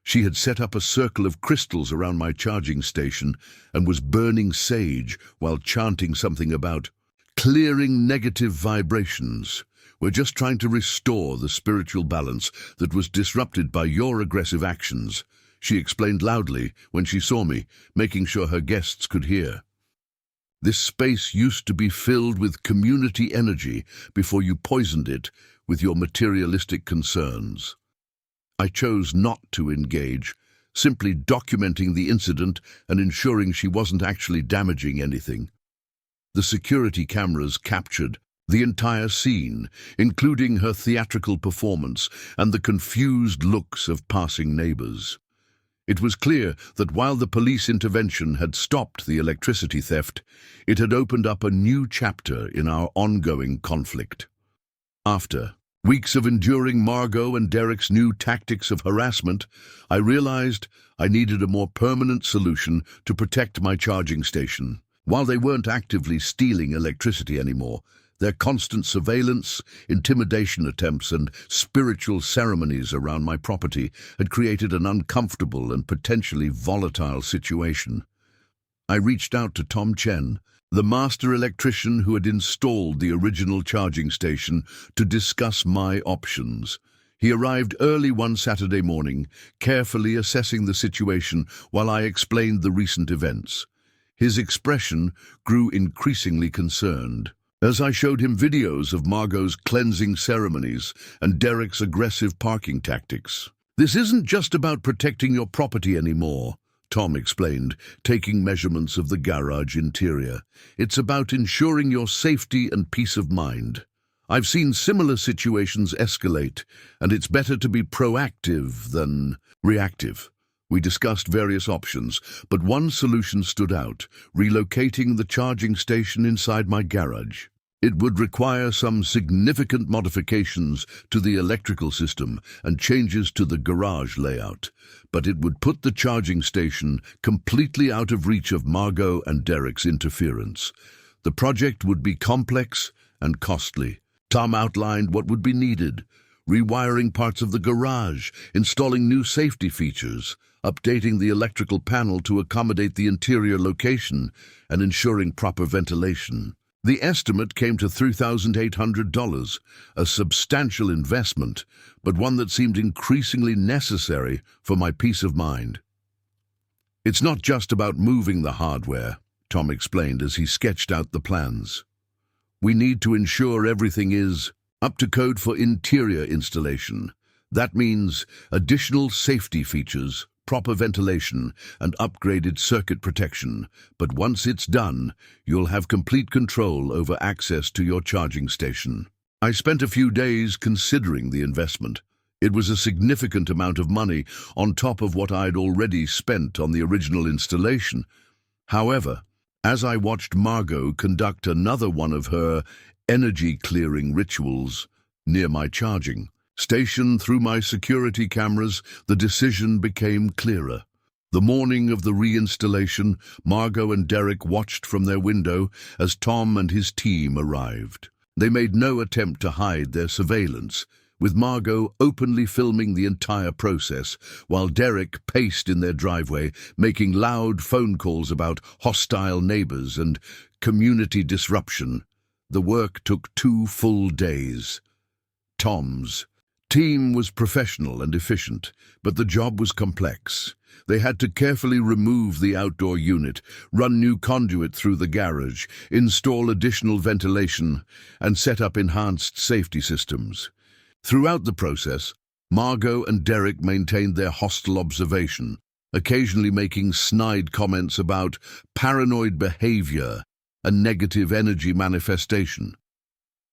She had set up a circle of crystals around my charging station and was burning sage while chanting something about clearing negative vibrations. We're just trying to restore the spiritual balance that was disrupted by your aggressive actions, she explained loudly when she saw me, making sure her guests could hear. This space used to be filled with community energy before you poisoned it with your materialistic concerns. I chose not to engage, simply documenting the incident and ensuring she wasn't actually damaging anything. The security cameras captured the entire scene, including her theatrical performance and the confused looks of passing neighbors. It was clear that while the police intervention had stopped the electricity theft, it had opened up a new chapter in our ongoing conflict. After weeks of enduring Margot and Derek's new tactics of harassment, I realized I needed a more permanent solution to protect my charging station. While they weren't actively stealing electricity anymore, their constant surveillance, intimidation attempts, and spiritual ceremonies around my property had created an uncomfortable and potentially volatile situation. I reached out to Tom Chen, the master electrician who had installed the original charging station, to discuss my options. He arrived early one Saturday morning, carefully assessing the situation while I explained the recent events. His expression grew increasingly concerned. As I showed him videos of Margot's cleansing ceremonies and Derek's aggressive parking tactics. "This isn't just about protecting your property anymore," Tom explained, taking measurements of the garage interior. "It's about ensuring your safety and peace of mind. I've seen similar situations escalate, and it's better to be proactive than reactive." We discussed various options, but one solution stood out: relocating the charging station inside my garage. It would require some significant modifications to the electrical system and changes to the garage layout, but it would put the charging station completely out of reach of Margot and Derek's interference. The project would be complex and costly. Tom outlined what would be needed: rewiring parts of the garage, installing new safety features, updating the electrical panel to accommodate the interior location, and ensuring proper ventilation. The estimate came to $3,800, a substantial investment, but one that seemed increasingly necessary for my peace of mind. "It's not just about moving the hardware," Tom explained as he sketched out the plans. "We need to ensure everything is up to code for interior installation. That means additional safety features, proper ventilation, and upgraded circuit protection. But once it's done, you'll have complete control over access to your charging station." I spent a few days considering the investment. It was a significant amount of money on top of what I'd already spent on the original installation. However, as I watched Margot conduct another one of her energy-clearing rituals near my charging station through my security cameras, the decision became clearer. The morning of the reinstallation, Margot and Derek watched from their window as Tom and his team arrived. They made no attempt to hide their surveillance, with Margot openly filming the entire process, while Derek paced in their driveway, making loud phone calls about hostile neighbors and community disruption. The work took 2 full days. Tom's team was professional and efficient, but the job was complex. They had to carefully remove the outdoor unit, run new conduit through the garage, install additional ventilation, and set up enhanced safety systems. Throughout the process, Margot and Derek maintained their hostile observation, occasionally making snide comments about paranoid behavior and negative energy manifestation.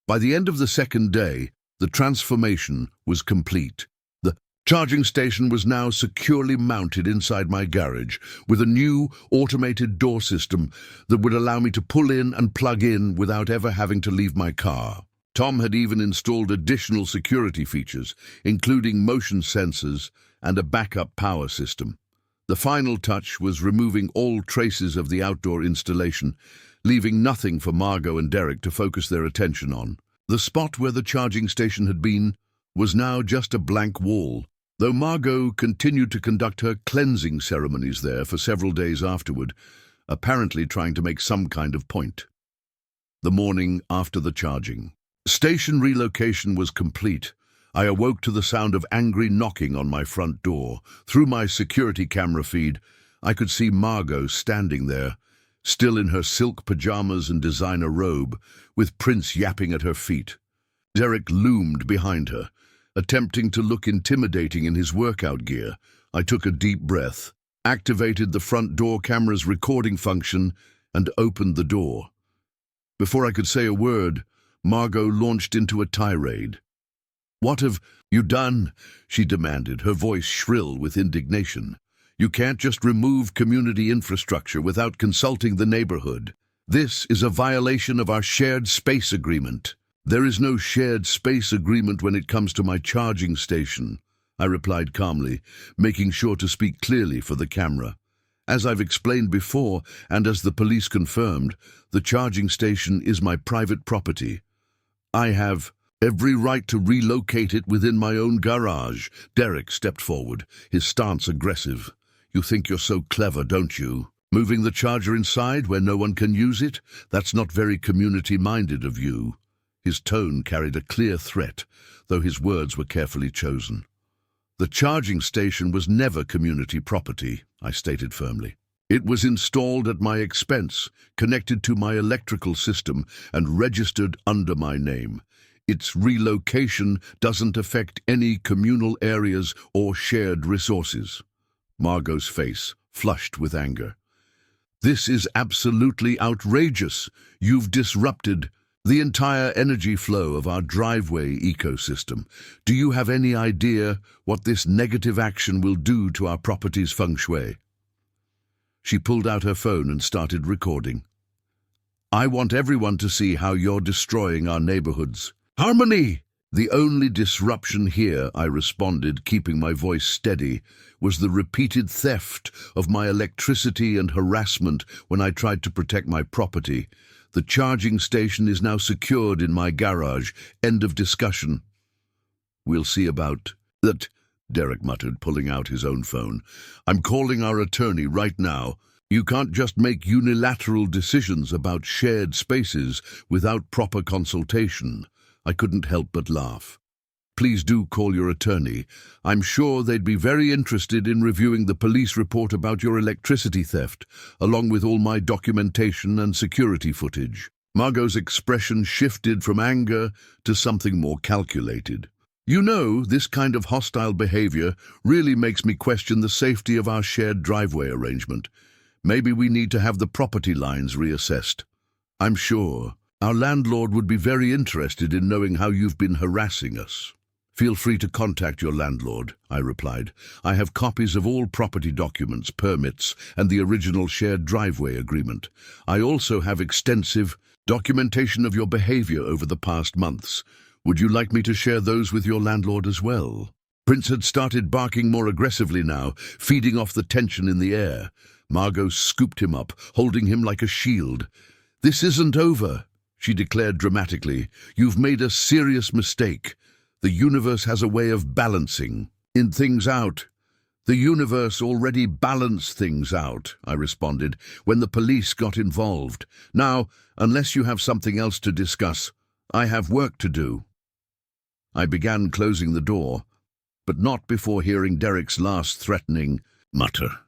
By the end of the second day, the transformation was complete. The charging station was now securely mounted inside my garage, with a new automated door system that would allow me to pull in and plug in without ever having to leave my car. Tom had even installed additional security features, including motion sensors and a backup power system. The final touch was removing all traces of the outdoor installation, leaving nothing for Margot and Derek to focus their attention on. The spot where the charging station had been was now just a blank wall, though Margot continued to conduct her cleansing ceremonies there for several days afterward, apparently trying to make some kind of point. The morning after the charging station relocation was complete. I awoke to the sound of angry knocking on my front door. Through my security camera feed, I could see Margot standing there, still in her silk pajamas and designer robe, with Prince yapping at her feet. Derek loomed behind her, attempting to look intimidating in his workout gear. I took a deep breath, activated the front door camera's recording function, and opened the door. Before I could say a word, Margot launched into a tirade. "What have you done?" she demanded, her voice shrill with indignation. "You can't just remove community infrastructure without consulting the neighborhood. This is a violation of our shared space agreement." "There is no shared space agreement when it comes to my charging station," I replied calmly, making sure to speak clearly for the camera. "As I've explained before, and as the police confirmed, the charging station is my private property. I have every right to relocate it within my own garage." Derek stepped forward, his stance aggressive. "You think you're so clever, don't you? Moving the charger inside where no one can use it? That's not very community-minded of you." His tone carried a clear threat, though his words were carefully chosen. "The charging station was never community property," I stated firmly. "It was installed at my expense, connected to my electrical system, and registered under my name. Its relocation doesn't affect any communal areas or shared resources." Margot's face flushed with anger. "This is absolutely outrageous. You've disrupted the entire energy flow of our driveway ecosystem. Do you have any idea what this negative action will do to our property's feng shui?" She pulled out her phone and started recording. "I want everyone to see how you're destroying our neighborhoods. Harmony!" "The only disruption here," I responded, keeping my voice steady, "was the repeated theft of my electricity and harassment when I tried to protect my property. The charging station is now secured in my garage. End of discussion." "We'll see about that," Derek muttered, pulling out his own phone. "I'm calling our attorney right now. You can't just make unilateral decisions about shared spaces without proper consultation." I couldn't help but laugh. "Please do call your attorney. I'm sure they'd be very interested in reviewing the police report about your electricity theft, along with all my documentation and security footage." Margot's expression shifted from anger to something more calculated. "You know, this kind of hostile behavior really makes me question the safety of our shared driveway arrangement. Maybe we need to have the property lines reassessed. I'm sure our landlord would be very interested in knowing how you've been harassing us." "Feel free to contact your landlord," I replied. "I have copies of all property documents, permits, and the original shared driveway agreement. I also have extensive documentation of your behavior over the past months. Would you like me to share those with your landlord as well?" Prince had started barking more aggressively now, feeding off the tension in the air. Margot scooped him up, holding him like a shield. "This isn't over," she declared dramatically. "You've made a serious mistake. The universe has a way of balancing things out." "The universe already balanced things out," I responded, "when the police got involved. Now, unless you have something else to discuss, I have work to do." I began closing the door, but not before hearing Derek's last threatening mutter.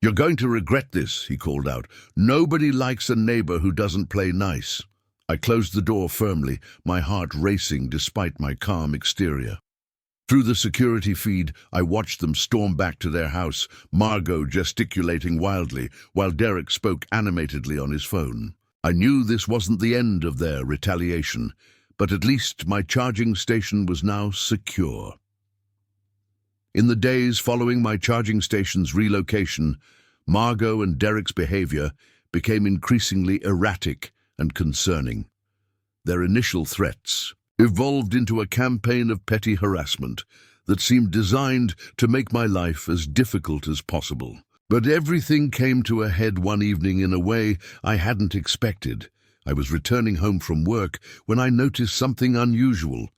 "You're going to regret this," he called out. "Nobody likes a neighbor who doesn't play nice." I closed the door firmly, my heart racing despite my calm exterior. Through the security feed, I watched them storm back to their house, Margot gesticulating wildly, while Derek spoke animatedly on his phone. I knew this wasn't the end of their retaliation, but at least my charging station was now secure. In the days following my charging station's relocation, Margot and Derek's behavior became increasingly erratic and concerning. Their initial threats evolved into a campaign of petty harassment that seemed designed to make my life as difficult as possible. But everything came to a head one evening in a way I hadn't expected. I was returning home from work when I noticed something unusual.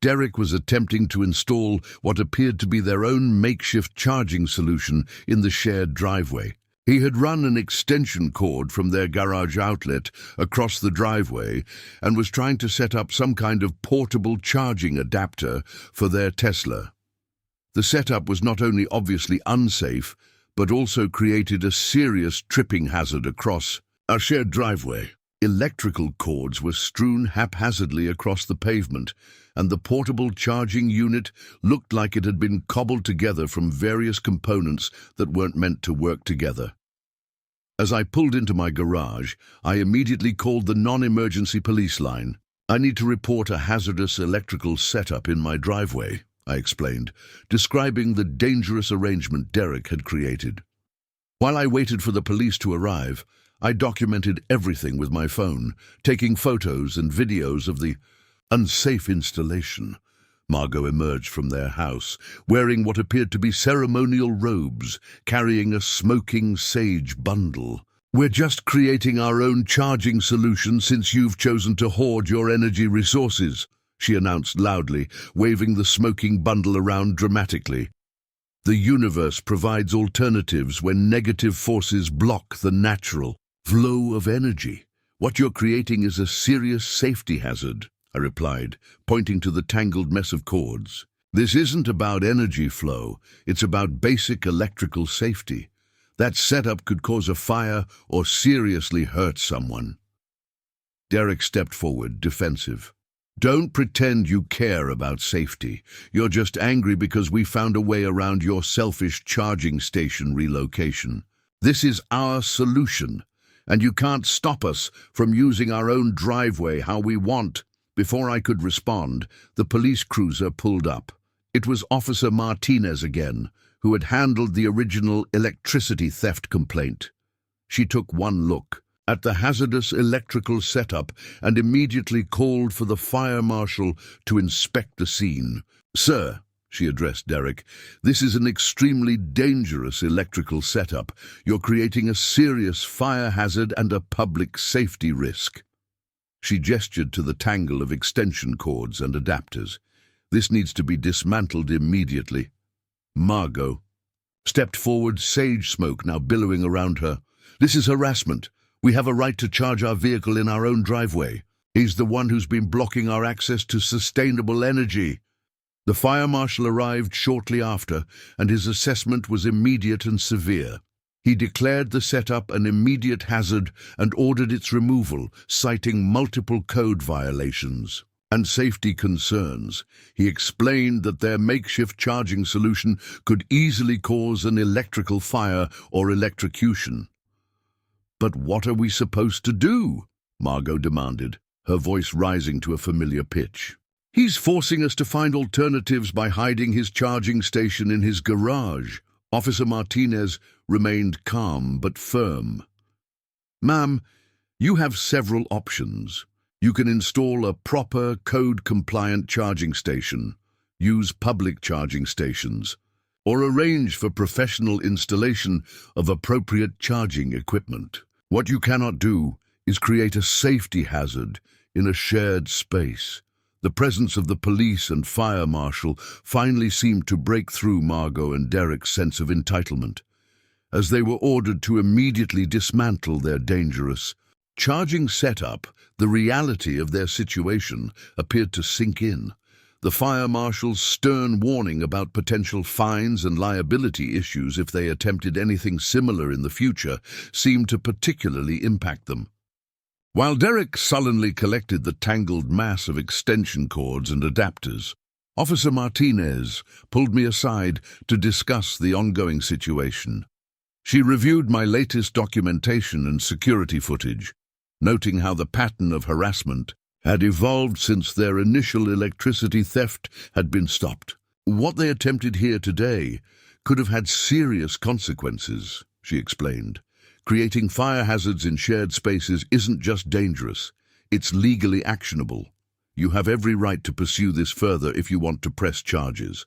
Derek was attempting to install what appeared to be their own makeshift charging solution in the shared driveway. He had run an extension cord from their garage outlet across the driveway and was trying to set up some kind of portable charging adapter for their Tesla. The setup was not only obviously unsafe, but also created a serious tripping hazard across our shared driveway. Electrical cords were strewn haphazardly across the pavement, and the portable charging unit looked like it had been cobbled together from various components that weren't meant to work together. As I pulled into my garage, I immediately called the non-emergency police line. "I need to report a hazardous electrical setup in my driveway," I explained, describing the dangerous arrangement Derek had created. While I waited for the police to arrive, I documented everything with my phone, taking photos and videos of the unsafe installation. Margot emerged from their house, wearing what appeared to be ceremonial robes, carrying a smoking sage bundle. "We're just creating our own charging solution since you've chosen to hoard your energy resources," she announced loudly, waving the smoking bundle around dramatically. "The universe provides alternatives when negative forces block the natural flow of energy. What you're creating is a serious safety hazard." I replied, pointing to the tangled mess of cords. This isn't about energy flow, it's about basic electrical safety. That setup could cause a fire or seriously hurt someone. Derek stepped forward, defensive. Don't pretend you care about safety. You're just angry because we found a way around your selfish charging station relocation. This is our solution, and you can't stop us from using our own driveway how we want. Before I could respond, the police cruiser pulled up. It was Officer Martinez again, who had handled the original electricity theft complaint. She took one look at the hazardous electrical setup and immediately called for the fire marshal to inspect the scene. "Sir," she addressed Derek, "this is an extremely dangerous electrical setup. You're creating a serious fire hazard and a public safety risk." She gestured to the tangle of extension cords and adapters. "This needs to be dismantled immediately." Margot stepped forward, sage smoke now billowing around her. "This is harassment. We have a right to charge our vehicle in our own driveway. He's the one who's been blocking our access to sustainable energy." The fire marshal arrived shortly after, and his assessment was immediate and severe. He declared the setup an immediate hazard and ordered its removal, citing multiple code violations and safety concerns. He explained that their makeshift charging solution could easily cause an electrical fire or electrocution. "But what are we supposed to do?" Margot demanded, her voice rising to a familiar pitch. "He's forcing us to find alternatives by hiding his charging station in his garage." Officer Martinez remained calm but firm. "Ma'am, you have several options. You can install a proper, code-compliant charging station, use public charging stations, or arrange for professional installation of appropriate charging equipment. What you cannot do is create a safety hazard in a shared space." The presence of the police and fire marshal finally seemed to break through Margot and Derek's sense of entitlement, as they were ordered to immediately dismantle their dangerous charging setup. The reality of their situation appeared to sink in. The fire marshal's stern warning about potential fines and liability issues if they attempted anything similar in the future seemed to particularly impact them. While Derek sullenly collected the tangled mass of extension cords and adapters, Officer Martinez pulled me aside to discuss the ongoing situation. She reviewed my latest documentation and security footage, noting how the pattern of harassment had evolved since their initial electricity theft had been stopped. "What they attempted here today could have had serious consequences," she explained. "Creating fire hazards in shared spaces isn't just dangerous, it's legally actionable. You have every right to pursue this further if you want to press charges."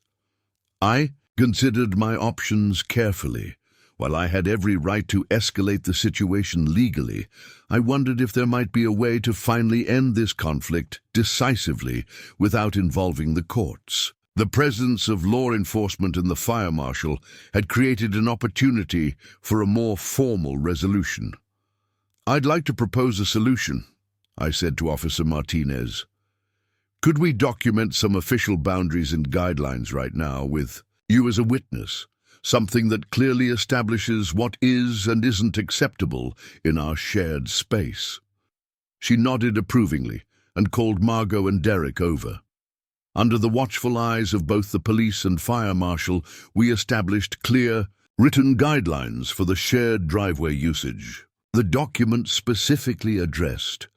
I considered my options carefully. While I had every right to escalate the situation legally, I wondered if there might be a way to finally end this conflict decisively without involving the courts. The presence of law enforcement and the fire marshal had created an opportunity for a more formal resolution. "I'd like to propose a solution," I said to Officer Martinez. "Could we document some official boundaries and guidelines right now with you as a witness? Something that clearly establishes what is and isn't acceptable in our shared space." She nodded approvingly and called Margot and Derek over. Under the watchful eyes of both the police and fire marshal, we established clear, written guidelines for the shared driveway usage. The document specifically addressed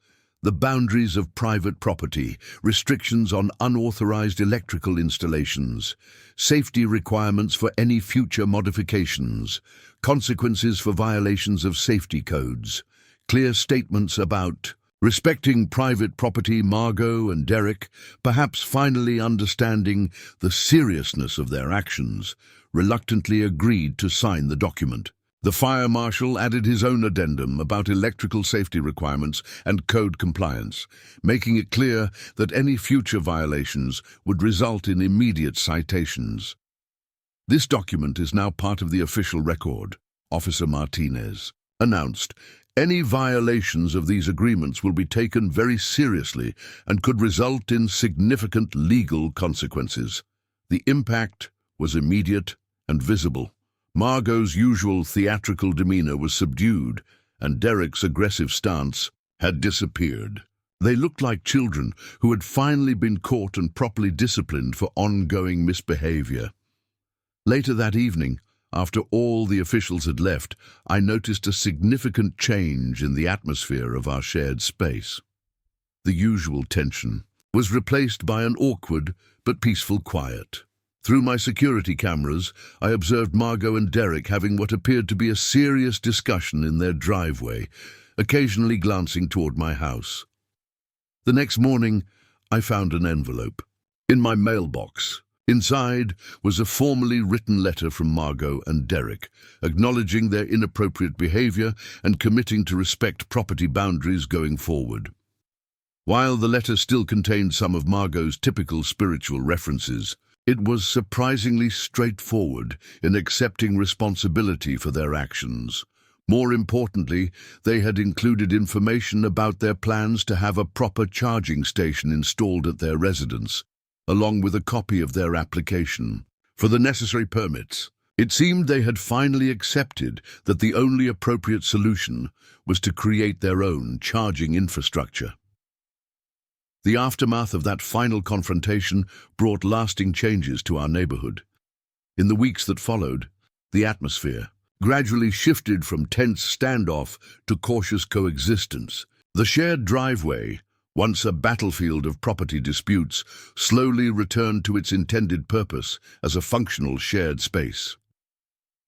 the boundaries of private property, restrictions on unauthorized electrical installations, safety requirements for any future modifications, consequences for violations of safety codes, clear statements about respecting private property. Margot and Derek, perhaps finally understanding the seriousness of their actions, reluctantly agreed to sign the document. The fire marshal added his own addendum about electrical safety requirements and code compliance, making it clear that any future violations would result in immediate citations. "This document is now part of the official record," Officer Martinez announced, Any violations of these agreements will be taken very seriously and could result in significant legal consequences. The impact was immediate and visible. Margot's usual theatrical demeanor was subdued, and Derek's aggressive stance had disappeared. They looked like children who had finally been caught and properly disciplined for ongoing misbehavior. Later that evening, after all the officials had left, I noticed a significant change in the atmosphere of our shared space. The usual tension was replaced by an awkward but peaceful quiet. Through my security cameras, I observed Margot and Derek having what appeared to be a serious discussion in their driveway, occasionally glancing toward my house. The next morning, I found an envelope in my mailbox. Inside was a formally written letter from Margot and Derek, acknowledging their inappropriate behavior and committing to respect property boundaries going forward. While the letter still contained some of Margot's typical spiritual references, it was surprisingly straightforward in accepting responsibility for their actions. More importantly, they had included information about their plans to have a proper charging station installed at their residence, along with a copy of their application for the necessary permits. It seemed they had finally accepted that the only appropriate solution was to create their own charging infrastructure. The aftermath of that final confrontation brought lasting changes to our neighborhood. In the weeks that followed, the atmosphere gradually shifted from tense standoff to cautious coexistence. The shared driveway, once a battlefield of property disputes, slowly returned to its intended purpose as a functional shared space.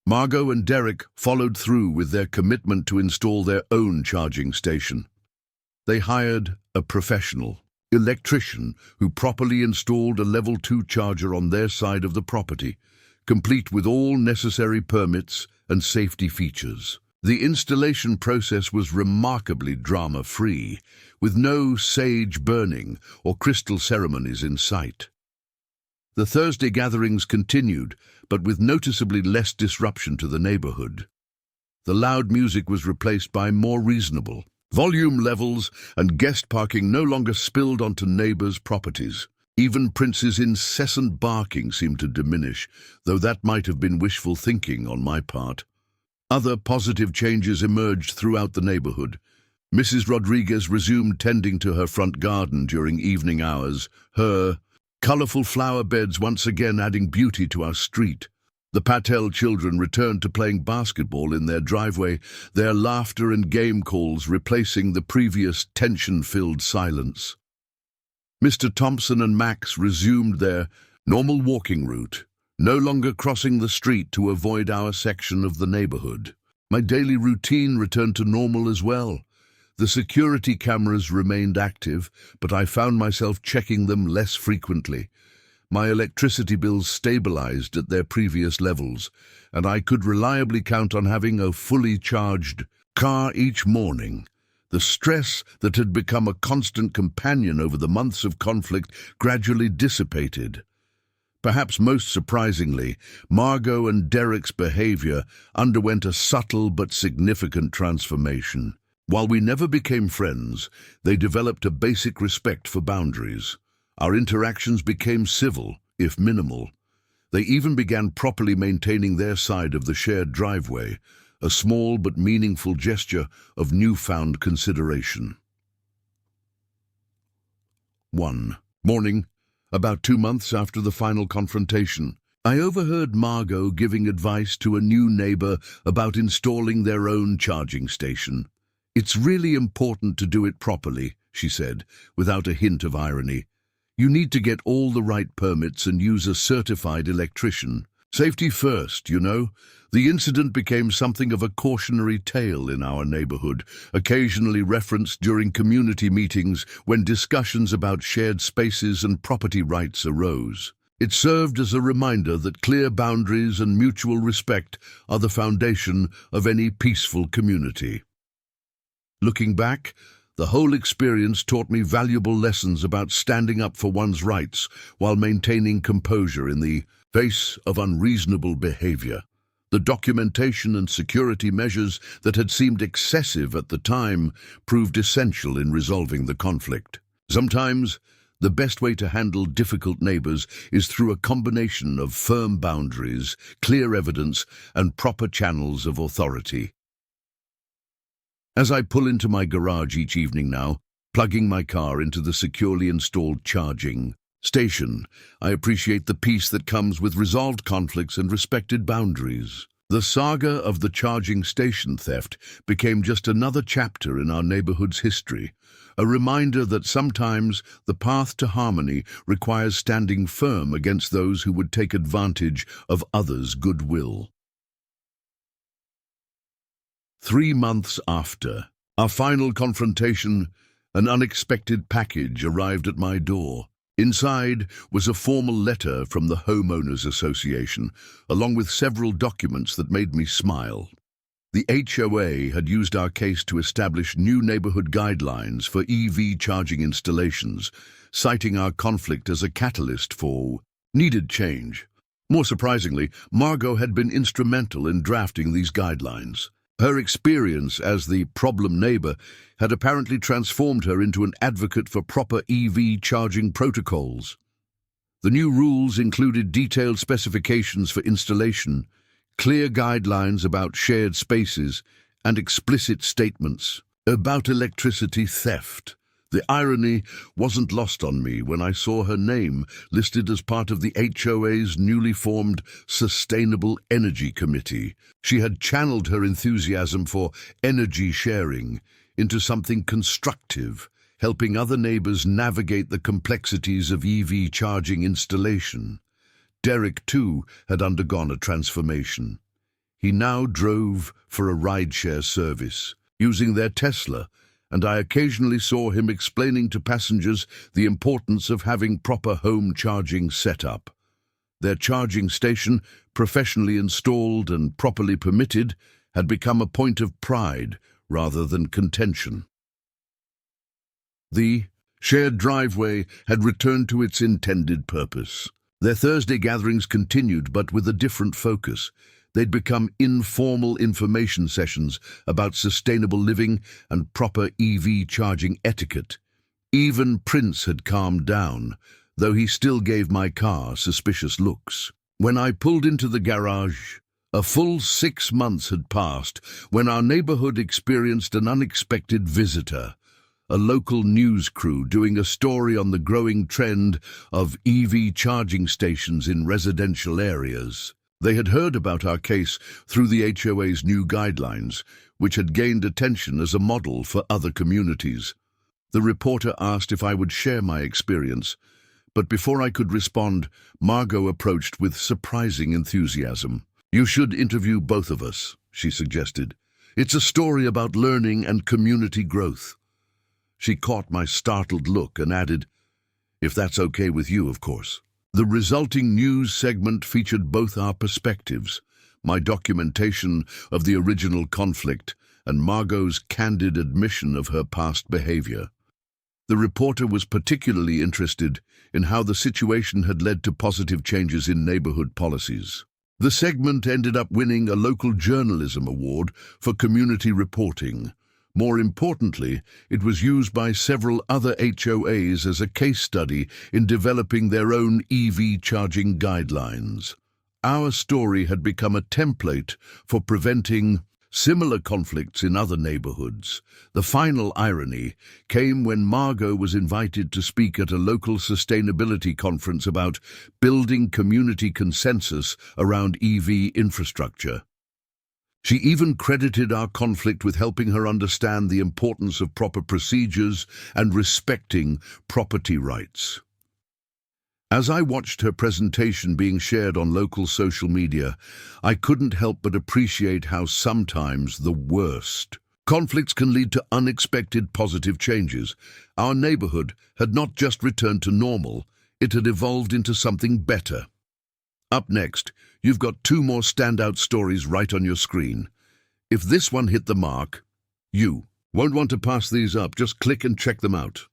Margot and Derek followed through with their commitment to install their own charging station. They hired a professional electrician who properly installed a level 2 charger on their side of the property, complete with all necessary permits and safety features. The installation process was remarkably drama-free, with no sage burning or crystal ceremonies in sight. The Thursday gatherings continued, but with noticeably less disruption to the neighborhood. The loud music was replaced by more reasonable volume levels, and guest parking no longer spilled onto neighbors' properties. Even Prince's incessant barking seemed to diminish, though that might have been wishful thinking on my part. Other positive changes emerged throughout the neighborhood. Mrs. Rodriguez resumed tending to her front garden during evening hours, her colorful flower beds once again adding beauty to our street. The Patel children returned to playing basketball in their driveway, their laughter and game calls replacing the previous tension-filled silence. Mr. Thompson and Max resumed their normal walking route, no longer crossing the street to avoid our section of the neighborhood. My daily routine returned to normal as well. The security cameras remained active, but I found myself checking them less frequently. My electricity bills stabilized at their previous levels, and I could reliably count on having a fully charged car each morning. The stress that had become a constant companion over the months of conflict gradually dissipated. Perhaps most surprisingly, Margot and Derek's behavior underwent a subtle but significant transformation. While we never became friends, they developed a basic respect for boundaries. Our interactions became civil, if minimal. They even began properly maintaining their side of the shared driveway, a small but meaningful gesture of newfound consideration. 1. Morning, about 2 months after the final confrontation. I overheard Margot giving advice to a new neighbor about installing their own charging station. "It's really important to do it properly," she said, without a hint of irony. "You need to get all the right permits and use a certified electrician. Safety first, you know." The incident became something of a cautionary tale in our neighborhood, occasionally referenced during community meetings when discussions about shared spaces and property rights arose. It served as a reminder that clear boundaries and mutual respect are the foundation of any peaceful community. Looking back, the whole experience taught me valuable lessons about standing up for one's rights while maintaining composure in the face of unreasonable behavior. The documentation and security measures that had seemed excessive at the time proved essential in resolving the conflict. Sometimes, the best way to handle difficult neighbors is through a combination of firm boundaries, clear evidence, and proper channels of authority. As I pull into my garage each evening now, plugging my car into the securely installed charging station, I appreciate the peace that comes with resolved conflicts and respected boundaries. The saga of the charging station theft became just another chapter in our neighborhood's history, a reminder that sometimes the path to harmony requires standing firm against those who would take advantage of others' goodwill. 3 months after our final confrontation, an unexpected package arrived at my door. Inside was a formal letter from the Homeowners Association, along with several documents that made me smile. The HOA had used our case to establish new neighborhood guidelines for EV charging installations, citing our conflict as a catalyst for needed change. More surprisingly, Margot had been instrumental in drafting these guidelines. Her experience as the problem neighbor had apparently transformed her into an advocate for proper EV charging protocols. The new rules included detailed specifications for installation, clear guidelines about shared spaces, and explicit statements about electricity theft. The irony wasn't lost on me when I saw her name listed as part of the HOA's newly formed Sustainable Energy Committee. She had channeled her enthusiasm for energy sharing into something constructive, helping other neighbors navigate the complexities of EV charging installation. Derek, too, had undergone a transformation. He now drove for a rideshare service, using their Tesla, and I occasionally saw him explaining to passengers the importance of having proper home charging set up. Their charging station, professionally installed and properly permitted, had become a point of pride rather than contention. The shared driveway had returned to its intended purpose. Their Thursday gatherings continued, but with a different focus. They'd become informal information sessions about sustainable living and proper EV charging etiquette. Even Prince had calmed down, though he still gave my car suspicious looks. When I pulled into the garage, a full 6 months had passed when our neighborhood experienced an unexpected visitor, a local news crew doing a story on the growing trend of EV charging stations in residential areas. They had heard about our case through the HOA's new guidelines, which had gained attention as a model for other communities. The reporter asked if I would share my experience, but before I could respond, Margot approached with surprising enthusiasm. "You should interview both of us," she suggested. "It's a story about learning and community growth." She caught my startled look and added, "If that's okay with you, of course." The resulting news segment featured both our perspectives, my documentation of the original conflict and Margot's candid admission of her past behavior. The reporter was particularly interested in how the situation had led to positive changes in neighborhood policies. The segment ended up winning a local journalism award for community reporting. More importantly, it was used by several other HOAs as a case study in developing their own EV charging guidelines. Our story had become a template for preventing similar conflicts in other neighborhoods. The final irony came when Margot was invited to speak at a local sustainability conference about building community consensus around EV infrastructure. She even credited our conflict with helping her understand the importance of proper procedures and respecting property rights. As I watched her presentation being shared on local social media, I couldn't help but appreciate how sometimes the worst conflicts can lead to unexpected positive changes. Our neighborhood had not just returned to normal, it had evolved into something better. Up next, you've got 2 more standout stories right on your screen. If this one hit the mark, you won't want to pass these up. Just click and check them out.